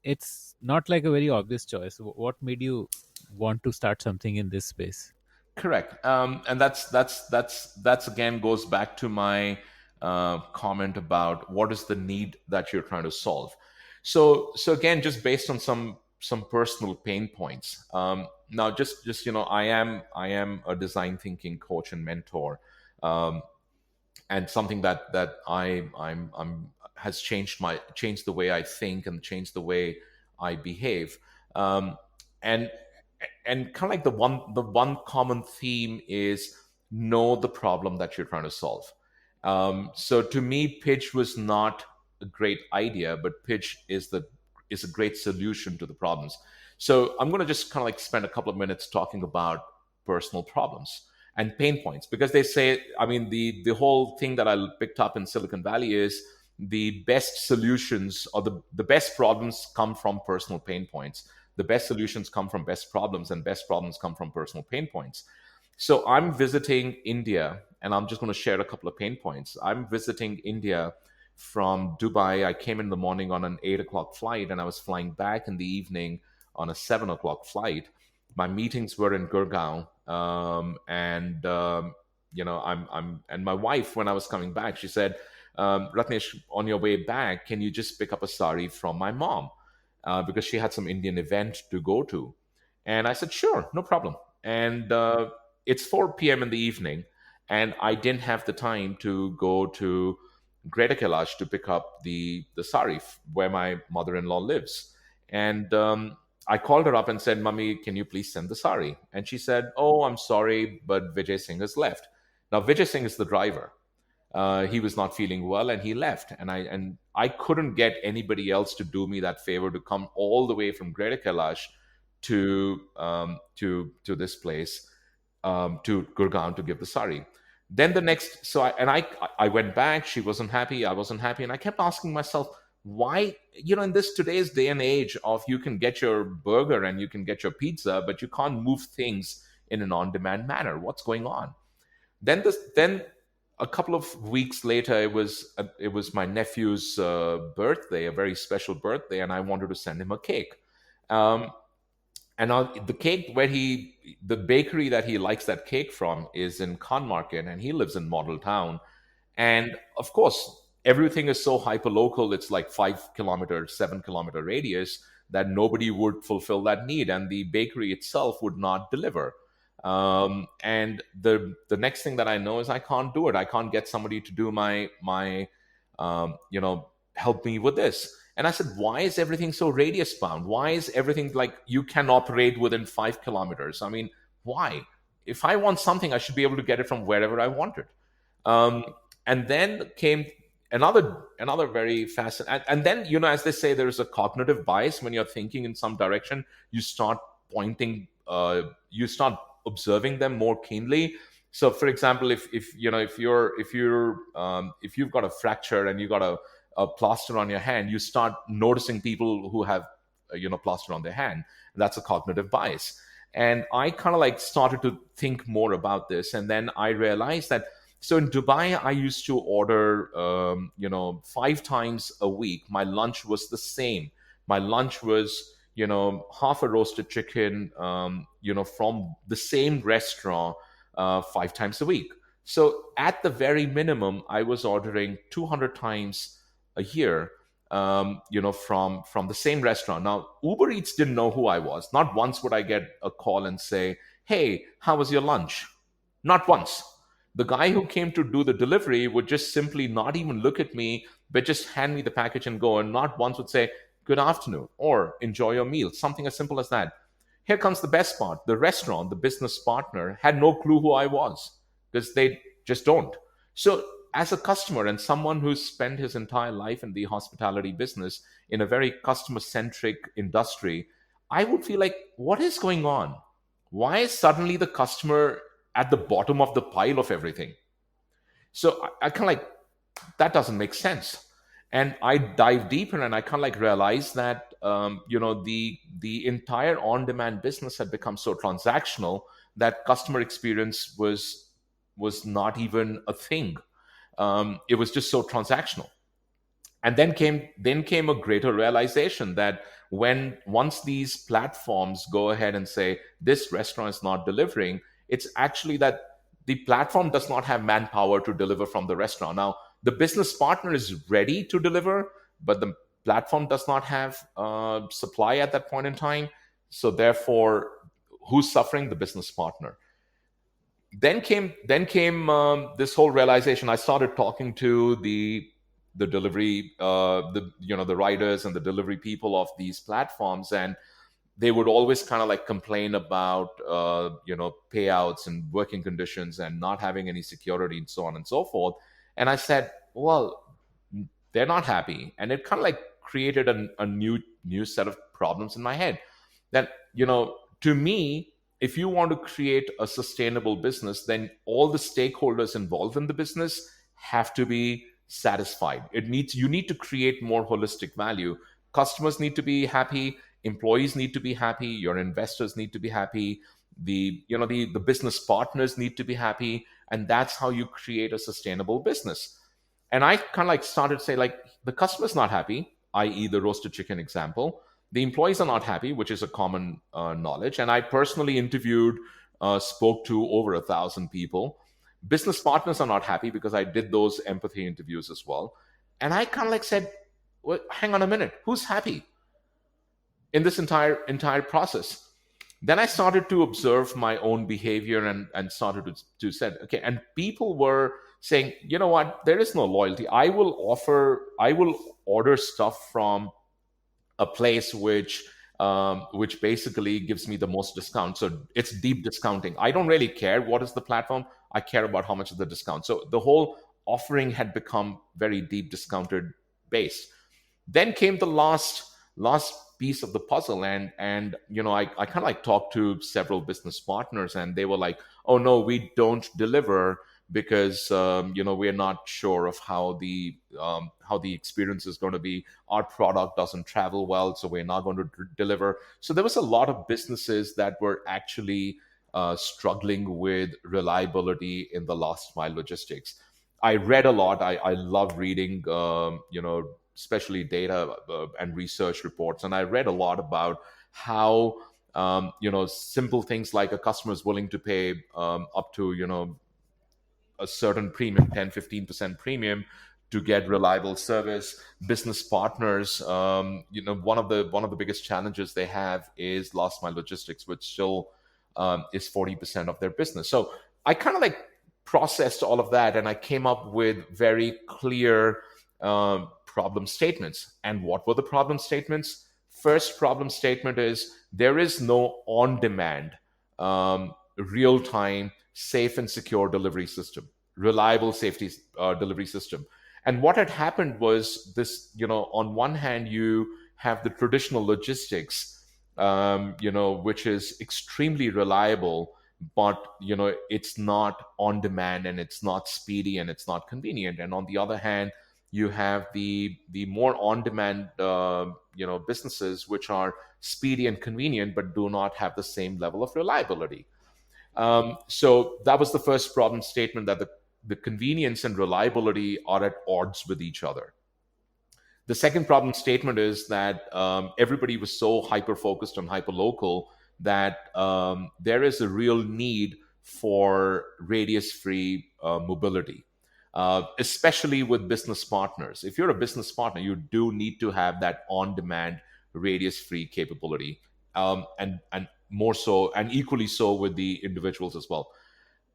it's not like a very obvious choice. What made you want to start something in this space? Correct. And that's again goes back to my comment about what is the need that you're trying to solve. So again, just based on some personal pain points. Now, just I am a design thinking coach and mentor, um, and something that I'm has changed the way I think and changed the way I behave. Um, and kind of like the one common theme is know the problem that you're trying to solve. So to me, pitch was not a great idea, but pitch is a great solution to the problems. So I'm going to just kind of like spend a couple of minutes talking about personal problems and pain points, because they say, I mean, the whole thing that I picked up in Silicon Valley is the best solutions, or the best problems come from personal pain points. The best solutions come from best problems, and best problems come from personal pain points. So I'm visiting India, and I'm just going to share a couple of pain points. I'm visiting India from Dubai. I came in the morning on an 8 o'clock flight, and I was flying back in the evening on a 7 o'clock flight. My meetings were in Gurgaon, and and my wife, when I was coming back, she said, Ratnesh, on your way back, can you just pick up a sari from my mom? Because she had some Indian event to go to. And I said, sure, no problem. And it's 4 p.m. in the evening, and I didn't have the time to go to Greater Kailash to pick up the sari where my mother-in-law lives. And I called her up and said, Mummy, can you please send the sari? And she said, oh, I'm sorry, but Vijay Singh has left. Now, Vijay Singh is the driver. He was not feeling well, and he left. And I couldn't get anybody else to do me that favor to come all the way from Greater Kailash to this place, to Gurgaon, to give the sari. Then the next, so I went back. She wasn't happy. I wasn't happy, and I kept asking myself, why? In this today's day and age of, you can get your burger and you can get your pizza, but you can't move things in an on-demand manner. What's going on? Then a couple of weeks later, it was my nephew's birthday, a very special birthday, and I wanted to send him a cake. Um, and the cake the bakery that he likes that cake from is in Khan Market, and he lives in Model Town. And of course, everything is so hyper local. It's like 5 kilometers, 7 kilometer radius, that nobody would fulfill that need, and the bakery itself would not deliver. And the next thing that I know is I can't do it. I can't get somebody to do my help me with this. And I said, why is everything so radius bound? Why is everything like you can operate within 5 kilometers? I mean, why? If I want something, I should be able to get it from wherever I want it. Um, and then came another very fascinating. And then, as they say, there's a cognitive bias. When you're thinking in some direction, you start pointing, you start observing them more keenly. So, for example, if you've got a fracture and you got a plaster on your hand, you start noticing people who have plaster on their hand. That's a cognitive bias. And I kind of like started to think more about this, and then I realized that, so in Dubai, I used to order, 5 times a week. My lunch was the same. My lunch was, half a roasted chicken, from the same restaurant, 5 times a week. So at the very minimum, I was ordering 200 times a year, from the same restaurant. Now, Uber Eats didn't know who I was. Not once would I get a call and say, "Hey, how was your lunch?" Not once. The guy who came to do the delivery would just simply not even look at me, but just hand me the package and go, and not once would say good afternoon or enjoy your meal, something as simple as that. Here comes the best part. The restaurant, the business partner, had no clue who I was, because they just don't. So, as a customer and someone who's spent his entire life in the hospitality business in a very customer centric industry, I would feel like, what is going on? Why is suddenly the customer at the bottom of the pile of everything? So I kind of like, that doesn't make sense. And I dive deeper, and I kind of like realize that the entire on-demand business had become so transactional that customer experience was not even a thing. It was just so transactional. And then came a greater realization that when once these platforms go ahead and say this restaurant is not delivering, it's actually that the platform does not have manpower to deliver from the restaurant. Now the business partner is ready to deliver, but the platform does not have supply at that point in time. So therefore, who's suffering? The business partner. Then came this whole realization. I started talking to the delivery, the riders and the delivery people of these platforms, and they would always kind of like complain about payouts and working conditions and not having any security and so on and so forth. And I said, well, they're not happy, and it kind of like created a new set of problems in my head. That, to me, if you want to create a sustainable business, then all the stakeholders involved in the business have to be satisfied. You need to create more holistic value. Customers need to be happy, employees need to be happy, your investors need to be happy, the business partners need to be happy, and that's how you create a sustainable business. And I kind of like started to say, like, the customer's not happy, i.e. the roasted chicken example. The employees are not happy, which is a common knowledge. And I personally interviewed, spoke to over 1,000 people. Business partners are not happy, because I did those empathy interviews as well. And I kind of like said, well, hang on a minute, who's happy in this entire process? Then I started to observe my own behavior, and started to say, okay, and people were saying, you know what, there is no loyalty. I will order stuff from a place which basically gives me the most discount. So it's deep discounting. I don't really care what is the platform. I care about how much is the discount. So the whole offering had become very deep discounted based. Then came the last piece of the puzzle, and I kind of like talked to several business partners, and they were like, oh no, we don't deliver because we're not sure of how the experience is going to be. Our product doesn't travel well, so we're not going to deliver. So there was a lot of businesses that were actually struggling with reliability in the last mile logistics. I read a lot. I love reading, especially data and research reports. And I read a lot about how, simple things like a customer is willing to pay up to, a certain premium, 10-15% premium, to get reliable service. Business partners, one of the biggest challenges they have is last mile logistics, which still is 40% of their business. So I kind of like processed all of that, and I came up with very clear problem statements. And what were the problem statements? First problem statement is, there is no on-demand, real-time, safe and secure delivery system, reliable safety delivery system. And what had happened was this, on one hand, you have the traditional logistics, which is extremely reliable, but, it's not on demand, and it's not speedy, and it's not convenient. And on the other hand, you have the more on demand, businesses, which are speedy and convenient, but do not have the same level of reliability. So that was the first problem statement, that the convenience and reliability are at odds with each other. The second problem statement is that everybody was so hyper focused on hyper local that there is a real need for radius free mobility, especially with business partners. If you're a business partner, you do need to have that on demand radius free capability, and more so, and equally so with the individuals as well.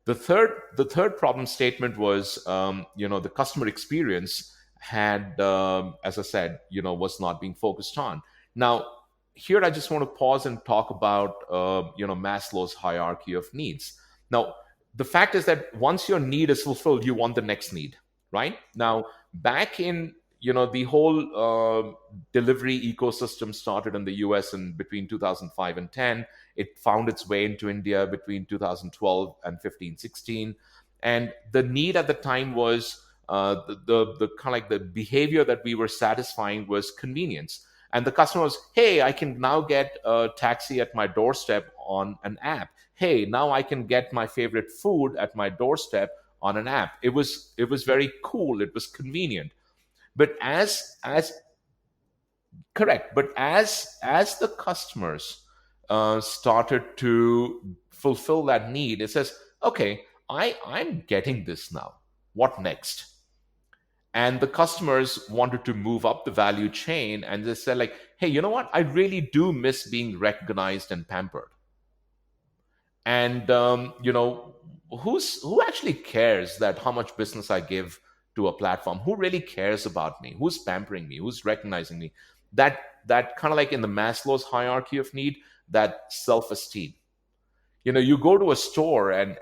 The third problem statement was, the customer experience had, as I said, was not being focused on. Now, here I just want to pause and talk about, Maslow's hierarchy of needs. Now, the fact is that once your need is fulfilled, you want the next need, right? Now, back in, the whole delivery ecosystem started in the US in between 2005 and 10. It found its way into India between 2012 and 15, 16. And the need at the time was, the kind of like the behavior that we were satisfying was convenience. And the customer was, hey, I can now get a taxi at my doorstep on an app. Hey, now I can get my favorite food at my doorstep on an app. It was very cool. It was convenient. But as correct, but as the customers started to fulfill that need, it says, okay, I'm getting this now. What next? And the customers wanted to move up the value chain, and they said, like, hey, you know what, I really do miss being recognized and pampered. And who actually cares that how much business I give to a platform? Who really cares about me? Who's pampering me? Who's recognizing me? That kind of like in the Maslow's hierarchy of need, that self-esteem. You go to a store, and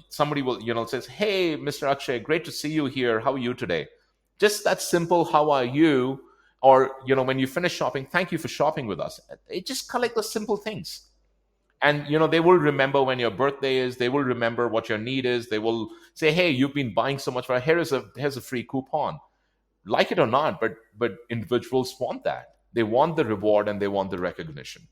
somebody will, says, hey, Mr. Akshay, great to see you here, how are you today? Just that simple, how are you? Or when you finish shopping, thank you for shopping with us. It just collect the simple things. And they will remember when your birthday is, they will remember what your need is, they will say, hey, you've been buying so much, for here's a free coupon. Like it or not, but individuals want that. They want the reward and they want the recognition.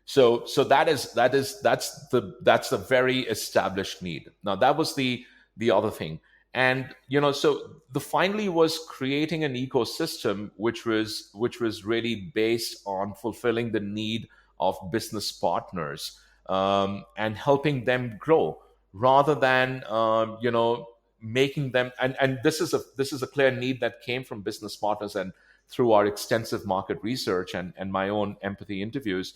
So that's the very established need. Now, that was the other thing. And so the finally was creating an ecosystem which was really based on fulfilling the need of business partners, and helping them grow, rather than making them. And this is a clear need that came from business partners, and through our extensive market research and my own empathy interviews,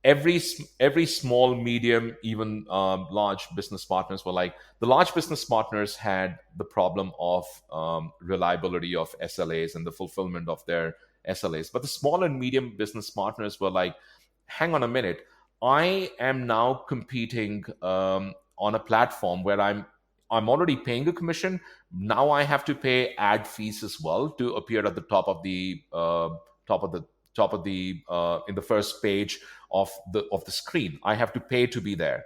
every small, medium, even large business partners were like, the large business partners had the problem of reliability of SLAs and the fulfillment of their SLAs, but the small and medium business partners were like, hang on a minute, I am now competing on a platform where I'm already paying a commission. Now I have to pay ad fees as well to appear at the top of the in the first page of the screen. I have to pay to be there.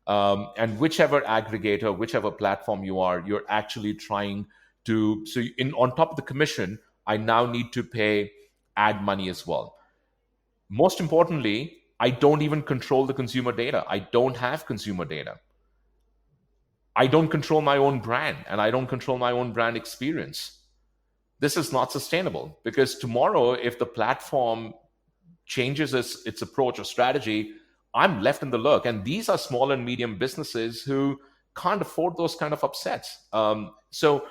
And whichever aggregator, whichever platform you're actually trying to. So on top of the commission, I now need to pay ad money as well. Most importantly, I don't even control the consumer data. I don't have consumer data. I don't control my own brand, and I don't control my own brand experience. This is not sustainable, because tomorrow, if the platform changes its approach or strategy, I'm left in the lurk. And these are small and medium businesses who can't afford those kind of upsets. So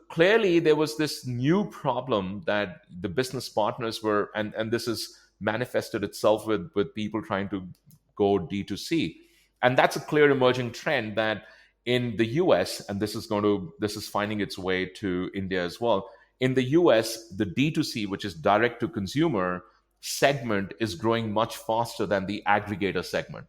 clearly there was this new problem that the business partners were, and this is manifested itself with people trying to go D2C. And that's a clear emerging trend that in the US, and this is finding its way to India as well. In the US, the D2C, which is direct to consumer segment, is growing much faster than the aggregator segment.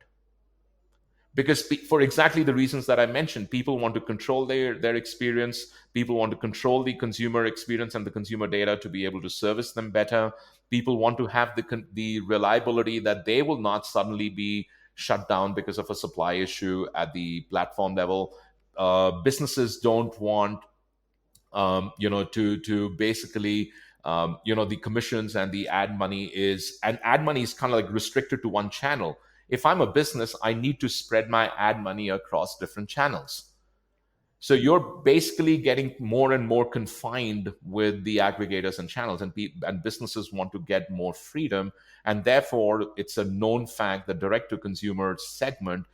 Because for exactly the reasons that I mentioned, people want to control their experience. People want to control the consumer experience and the consumer data to be able to service them better. People want to have the reliability that they will not suddenly be shut down because of a supply issue at the platform level. Businesses don't want to basically the commissions and the ad money is kind of like restricted to one channel. If I'm a business, I need to spread my ad money across different channels. So you're basically getting more and more confined with the aggregators and channels, and businesses want to get more freedom, and therefore it's a known fact that direct to consumer segment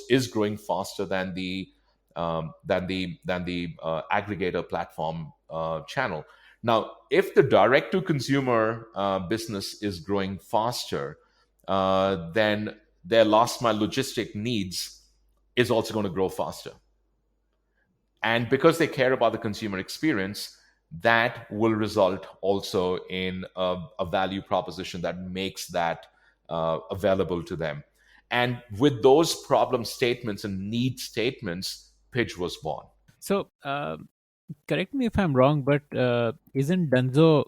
is growing faster than the aggregator platform channel. Now, if the direct to consumer business is growing faster, then their last mile logistic needs is also going to grow faster. And because they care about the consumer experience, that will result also in a value proposition that makes that available to them. And with those problem statements and need statements, Pidge was born. So, correct me if I'm wrong, but isn't Dunzo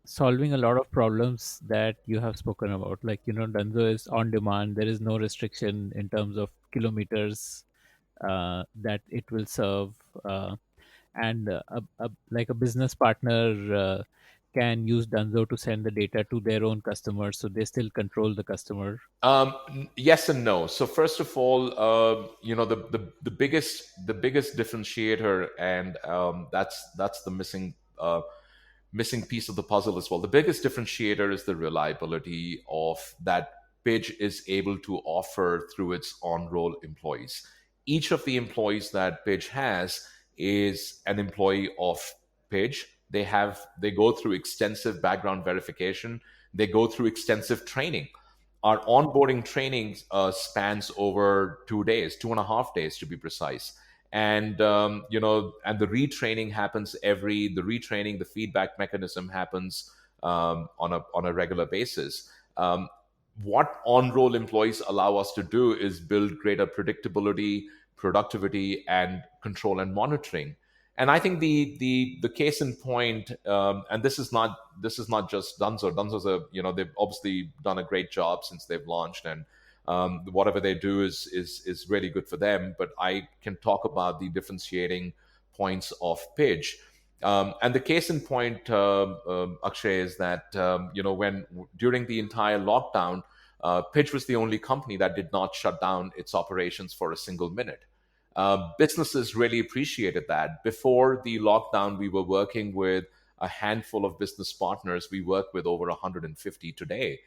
solving a lot of problems that you have spoken about? Like, Dunzo is on demand. There is no restriction in terms of kilometers that it will serve. And like a business partner can use Dunzo to send the data to their own customers, so they still control the customer. Yes and no. So first of all, the biggest differentiator, and that's the missing piece of the puzzle as well. The biggest differentiator is the reliability of that Pidge is able to offer through its on-roll employees. Each of the employees that Pidge has is an employee of Pidge. They go through extensive background verification. They go through extensive training. Our onboarding training spans over 2 days, 2.5 days to be precise. And and the retraining happens the retraining, the feedback mechanism happens on a regular basis. What on-roll employees allow us to do is build greater predictability, productivity, and control and monitoring. And I think the case in point, and this is not just Dunzo. Dunzo's they've obviously done a great job since they've launched, and whatever they do is really good for them. But I can talk about the differentiating points of Pidge. And the case in point, Akshay, is that when during the entire lockdown, Pidge was the only company that did not shut down its operations for a single minute. Businesses really appreciated that. Before the lockdown, we were working with a handful of business partners. We work with over 150 today,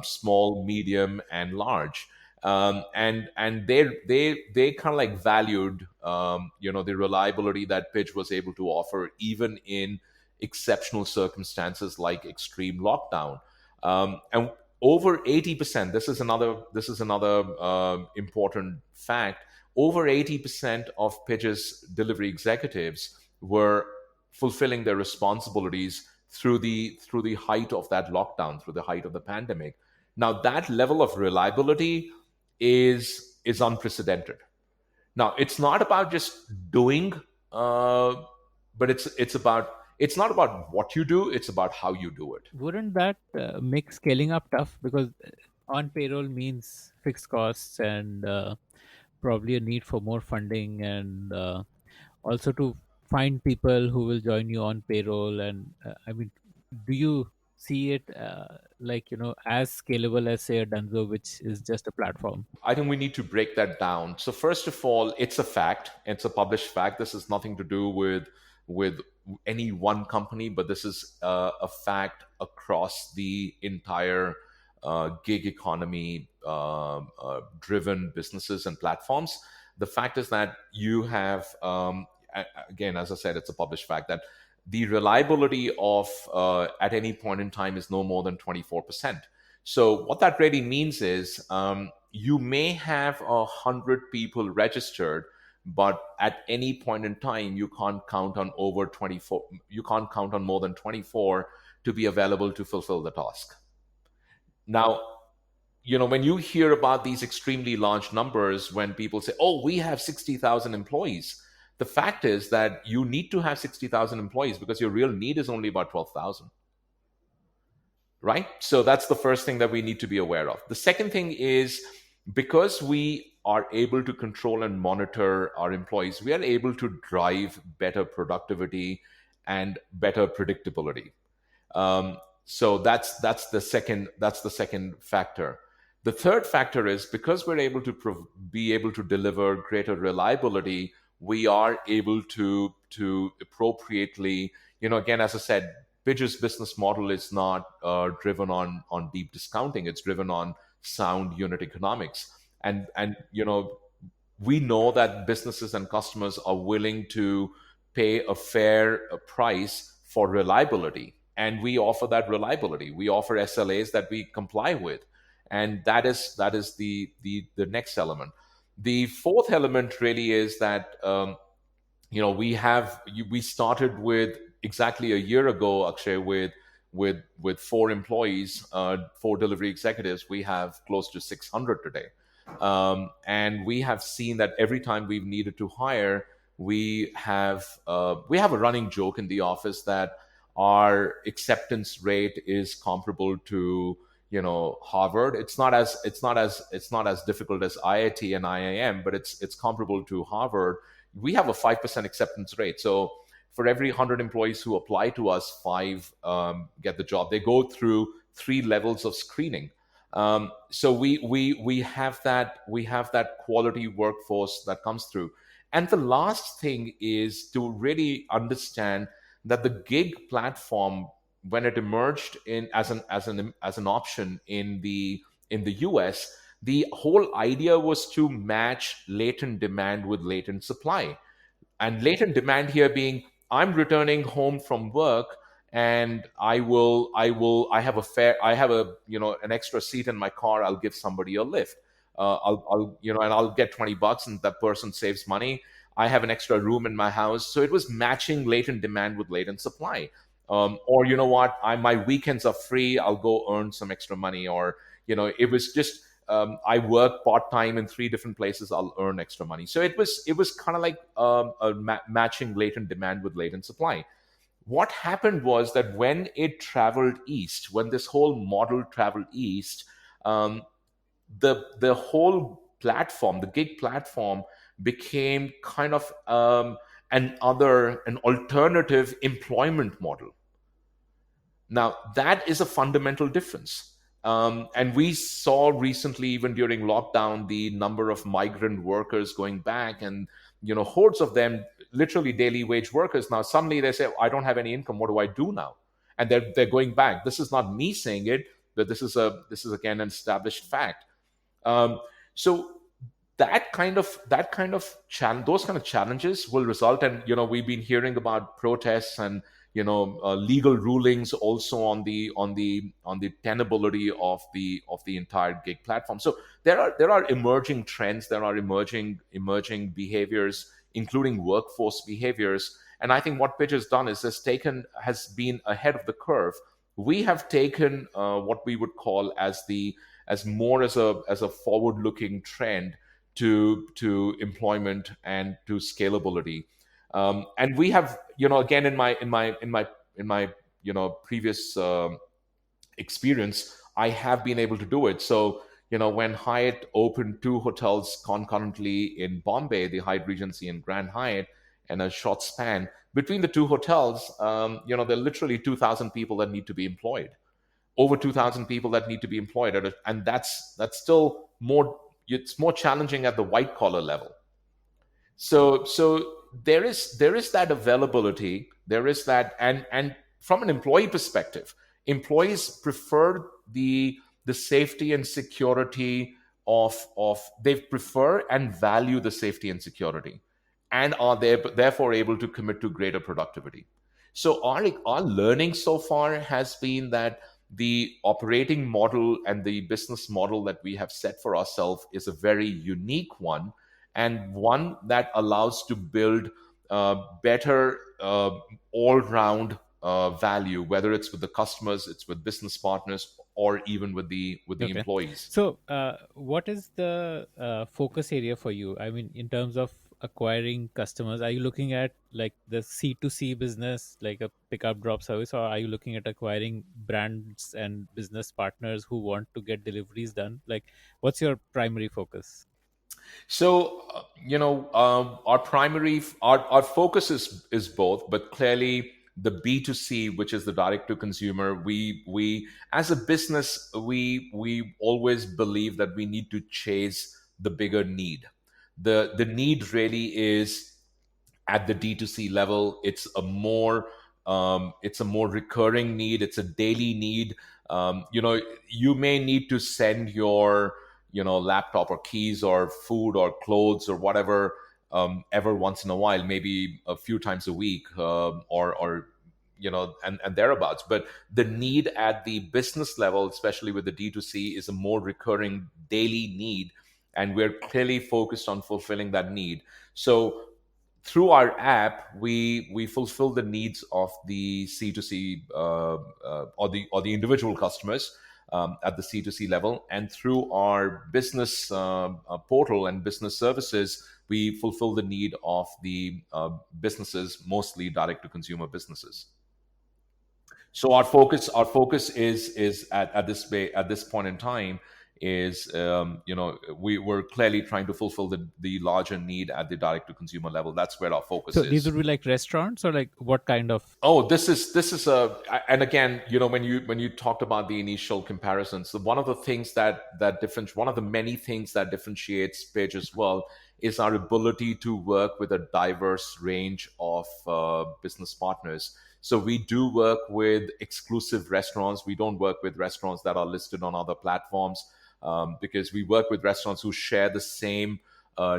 small, medium, and large. And they kind of like valued the reliability that Pidge was able to offer even in exceptional circumstances like extreme lockdown. And over 80%, this is another important fact. Over 80% of Pidge's delivery executives were fulfilling their responsibilities through the height of that lockdown, through the height of the pandemic. Now that level of reliability is unprecedented. Now it's not about just doing, but it's not about what you do, it's about how you do it. Wouldn't that make scaling up tough? Because on payroll means fixed costs and probably a need for more funding, and also to find people who will join you on payroll. And I mean, do you see it like, as scalable as, say, a Dunzo, which is just a platform? I think we need to break that down. So first of all, it's a fact. It's a published fact. This has nothing to do with any one company, but this is a fact across the entire gig economy driven businesses and platforms. The fact is that you have, again, as I said, it's a published fact that the reliability of at any point in time is no more than 24%. So what that really means is you may have 100 people registered, but at any point in time you can't count on over 24. You can't count on more than 24 to be available to fulfill the task. Now, when you hear about these extremely large numbers, when people say, oh, we have 60,000 employees, the fact is that you need to have 60,000 employees because your real need is only about 12,000. Right? So that's the first thing that we need to be aware of. The second thing is, because we are able to control and monitor our employees, we are able to drive better productivity and better predictability. So that's the second factor. The third factor is, because we're able to be able to deliver greater reliability, we are able to appropriately, again, as I said, Pidge's business model is not driven on deep discounting. It's driven on sound unit economics, and we know that businesses and customers are willing to pay a fair price for reliability, and we offer that reliability. We offer SLAs that we comply with, and that is the next element. The fourth element really is that we started with exactly a year ago, Akshay, with 4 employees, 4 delivery executives. We have close to 600 today. And we have seen that every time we've needed to hire, we have a running joke in the office that our acceptance rate is comparable to Harvard. It's not as difficult as IIT and IIM, but it's comparable to Harvard. We have a 5% acceptance rate. So for every 100 employees who apply to us, five get the job. They go through 3 levels of screening. So we have that quality workforce that comes through. And the last thing is to really understand that the gig platform, when it emerged in as an option in the US, the whole idea was to match latent demand with latent supply. And latent demand here being, I'm returning home from work, and I have an extra seat in my car. I'll give somebody a lift. And I'll get $20 and that person saves money. I have an extra room in my house. So it was matching latent demand with latent supply. Or you know what, my weekends are free, I'll go earn some extra money. Or it was just, I work part time in 3 different places, I'll earn extra money. So it was kind of like matching latent demand with latent supply. What happened was that when it traveled east, when this whole model traveled east, um, the whole platform, the gig platform, became kind of an alternative employment model. Now, that is a fundamental difference. And we saw recently, even during lockdown, the number of migrant workers going back, and hordes of them, literally daily wage workers. Now, suddenly they say, "I don't have any income. What do I do now?" And they're going back. This is not me saying it, but this is again an established fact. So those kind of challenges will result. And we've been hearing about protests and legal rulings also on the tenability of the entire gig platform. So there are emerging trends, there are emerging behaviors, including workforce behaviors. And I think what Pitch has done is has been ahead of the curve. We have taken what we would call as a forward looking trend to employment and to scalability. And we have, again, in my previous experience, I have been able to do it. So when Hyatt opened 2 hotels concurrently in Bombay, the Hyatt Regency and Grand Hyatt, in a short span between the 2 hotels, there are literally 2,000 people that need to be employed, over 2,000 people that need to be employed and that's still more. It's more challenging at the white collar level. So there is that availability, there is that. And from an employee perspective, employees prefer the safety and security of they prefer and value the safety and security, and are therefore able to commit to greater productivity. So our learning so far has been that the operating model and the business model that we have set for ourselves is a very unique one, and one that allows to build better all-round value, whether it's with the customers, it's with business partners, or even with the Okay. employees. So, what is the focus area for you? I mean, in terms of acquiring customers, are you looking at like the C2C business, like a pickup drop service, or are you looking at acquiring brands and business partners who want to get deliveries done? Like, what's your primary focus? So, our focus is both, but clearly the B2C, which is the direct to consumer, we as a business, we always believe that we need to chase the bigger need. The need really is at the D2C level. It's a more recurring need. It's a daily need. You may need to send your laptop or keys or food or clothes or whatever, ever once in a while, maybe a few times a week, or and thereabouts. But the need at the business level, especially with the D2C, is a more recurring daily need, and we're clearly focused on fulfilling that need. So through our app, we fulfill the needs of the C2C or the individual customers at the C2C level, and through our business portal and business services, we fulfill the need of the businesses, mostly direct to consumer businesses. So our focus is at this point in time is, we're clearly trying to fulfill the larger need at the direct to consumer level. That's where our focus So these would is. be like restaurants, or like what kind of? Oh, this is and again, when you talked about the initial comparisons, so one of the things one of the many things that differentiates Pidge as well is our ability to work with a diverse range of business partners. So we do work with exclusive restaurants. We don't work with restaurants that are listed on other platforms, because we work with restaurants who share the same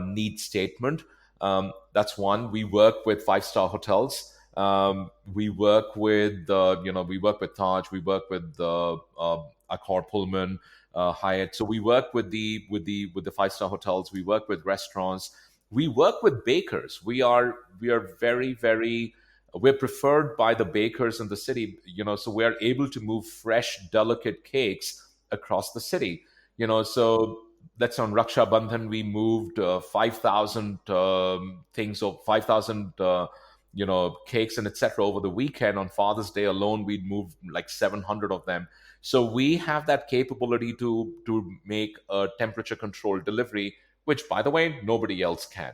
need statement. That's one. We work with five-star hotels. We work with Taj. We work with Accor Pullman, Hyatt. So we work with the five-star hotels. We work with restaurants. We work with bakers. We are very, we're preferred by the bakers in the city. So we are able to move fresh, delicate cakes across the city. So that's on Raksha Bandhan. We moved 5,000 things, or 5,000 cakes and etc. over the weekend. On Father's Day alone, we'd moved like 700 of them. So we have that capability to make a temperature controlled delivery, which, by the way, nobody else can.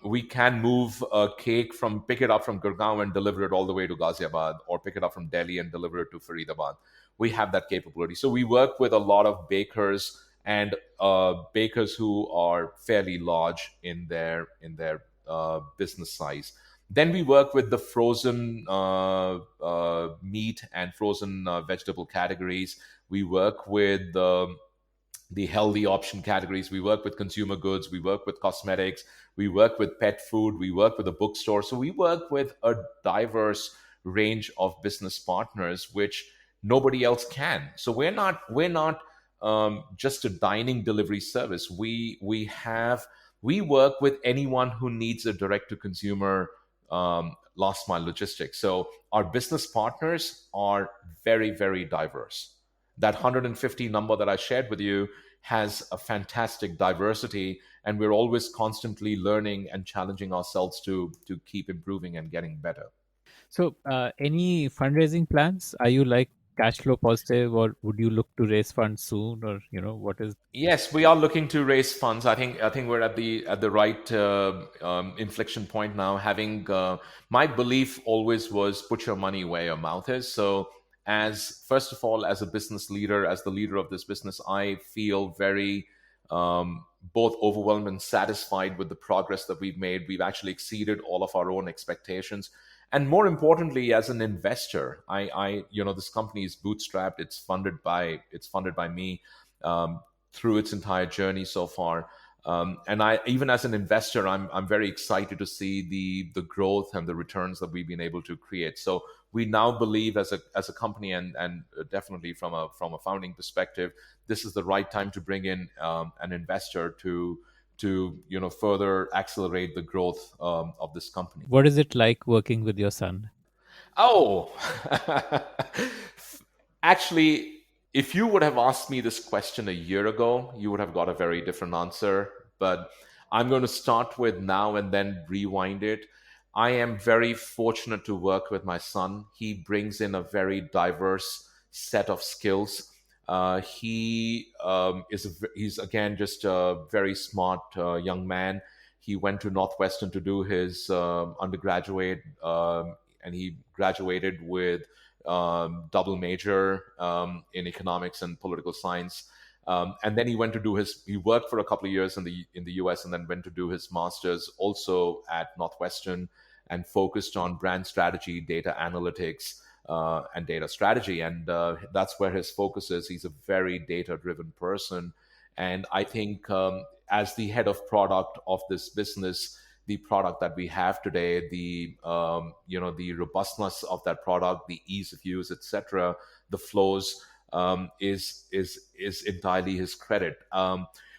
We can move a cake pick it up from Gurgaon and deliver it all the way to Ghaziabad, or pick it up from Delhi and deliver it to Faridabad. We have that capability. So we work with a lot of bakers, and bakers who are fairly large in their business size. Then we work with the frozen meat and frozen vegetable categories. We work with the healthy option categories. We work with consumer goods. We work with cosmetics. We work with pet food. We work with a bookstore. So we work with a diverse range of business partners, which nobody else can. So we're not just a dining delivery service. We work with anyone who needs a direct to consumer last mile logistics. So our business partners are very diverse. That 150 number that I shared with you has a fantastic diversity, and we're always constantly learning and challenging ourselves to keep improving and getting better. So any fundraising plans? Are you like cash flow positive, or would you look to raise funds soon, or what is? Yes, we are looking to raise funds. I think we're at the right inflection point now. Having my belief always was put your money where your mouth is. So, as first of all, as a business leader, as the leader of this business, I feel very both overwhelmed and satisfied with the progress that we've made. We've actually exceeded all of our own expectations. And more importantly, as an investor, this company is bootstrapped. It's funded by me. Through its entire journey so far. And even as an investor, I'm very excited to see the growth and the returns that we've been able to create. So we now believe as a company, and definitely from a founding perspective, this is the right time to bring in an investor to further accelerate the growth of this company. What is it like working with your son? Oh, actually, if you would have asked me this question a year ago, you would have got a very different answer. But I'm going to start with now and then rewind it. I am very fortunate to work with my son. He brings in a very diverse set of skills. He's again just a very smart young man. He went to Northwestern to do his undergraduate, and he graduated with double major in economics and political science. And then he went to he worked for a couple of years in the US, and then went to do his master's also at Northwestern, and focused on brand strategy, data analytics, and data strategy. And that's where his focus is. He's a very data driven person. And I think as the head of product of this business, the product that we have today, the robustness of that product, the ease of use, etc., the flows, is entirely his credit.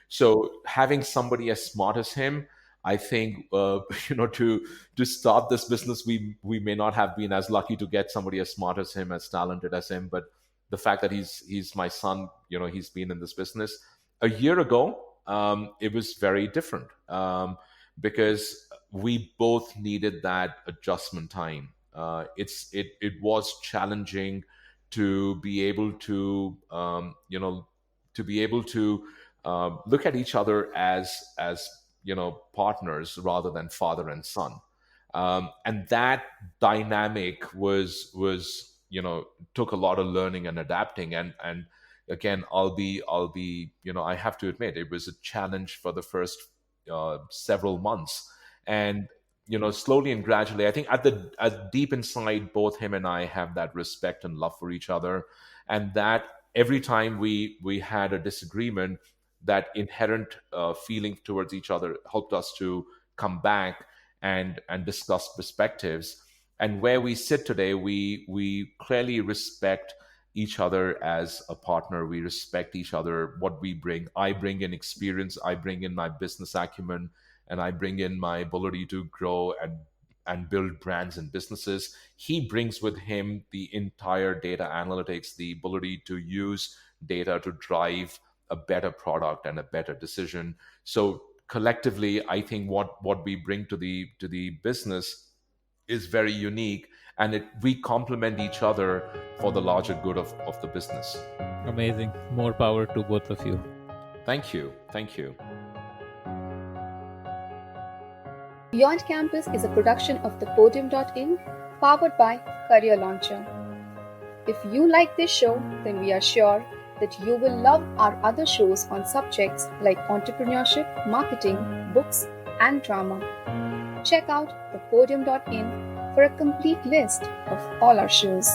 So having somebody as smart as him, I think to start this business, we may not have been as lucky to get somebody as smart as him, as talented as him. But the fact that he's my son, he's been in this business. A year ago, it was very different, because we both needed that adjustment time. It was challenging to be able to look at each other as partners rather than father and son. And that dynamic was took a lot of learning and adapting. And again, I have to admit, it was a challenge for the first several months. And slowly and gradually, I think at deep inside, both him and I have that respect and love for each other. And that every time we had a disagreement, that inherent feeling towards each other helped us to come back and discuss perspectives. And where we sit today, we clearly respect each other as a partner. We respect each other, what we bring. I bring in experience, I bring in my business acumen, and I bring in my ability to grow and build brands and businesses. He brings with him the entire data analytics, the ability to use data to drive a better product and a better decision. So collectively, I think what we bring to the business is very unique, and we complement each other for the larger good of the business. Amazing. More power to both of you. Thank you. Thank you. Beyond Campus is a production of the Podium.in, powered by Career Launcher. If you like this show, then we are sure that you will love our other shows on subjects like entrepreneurship, marketing, books, and drama. Check out thepodium.in for a complete list of all our shows.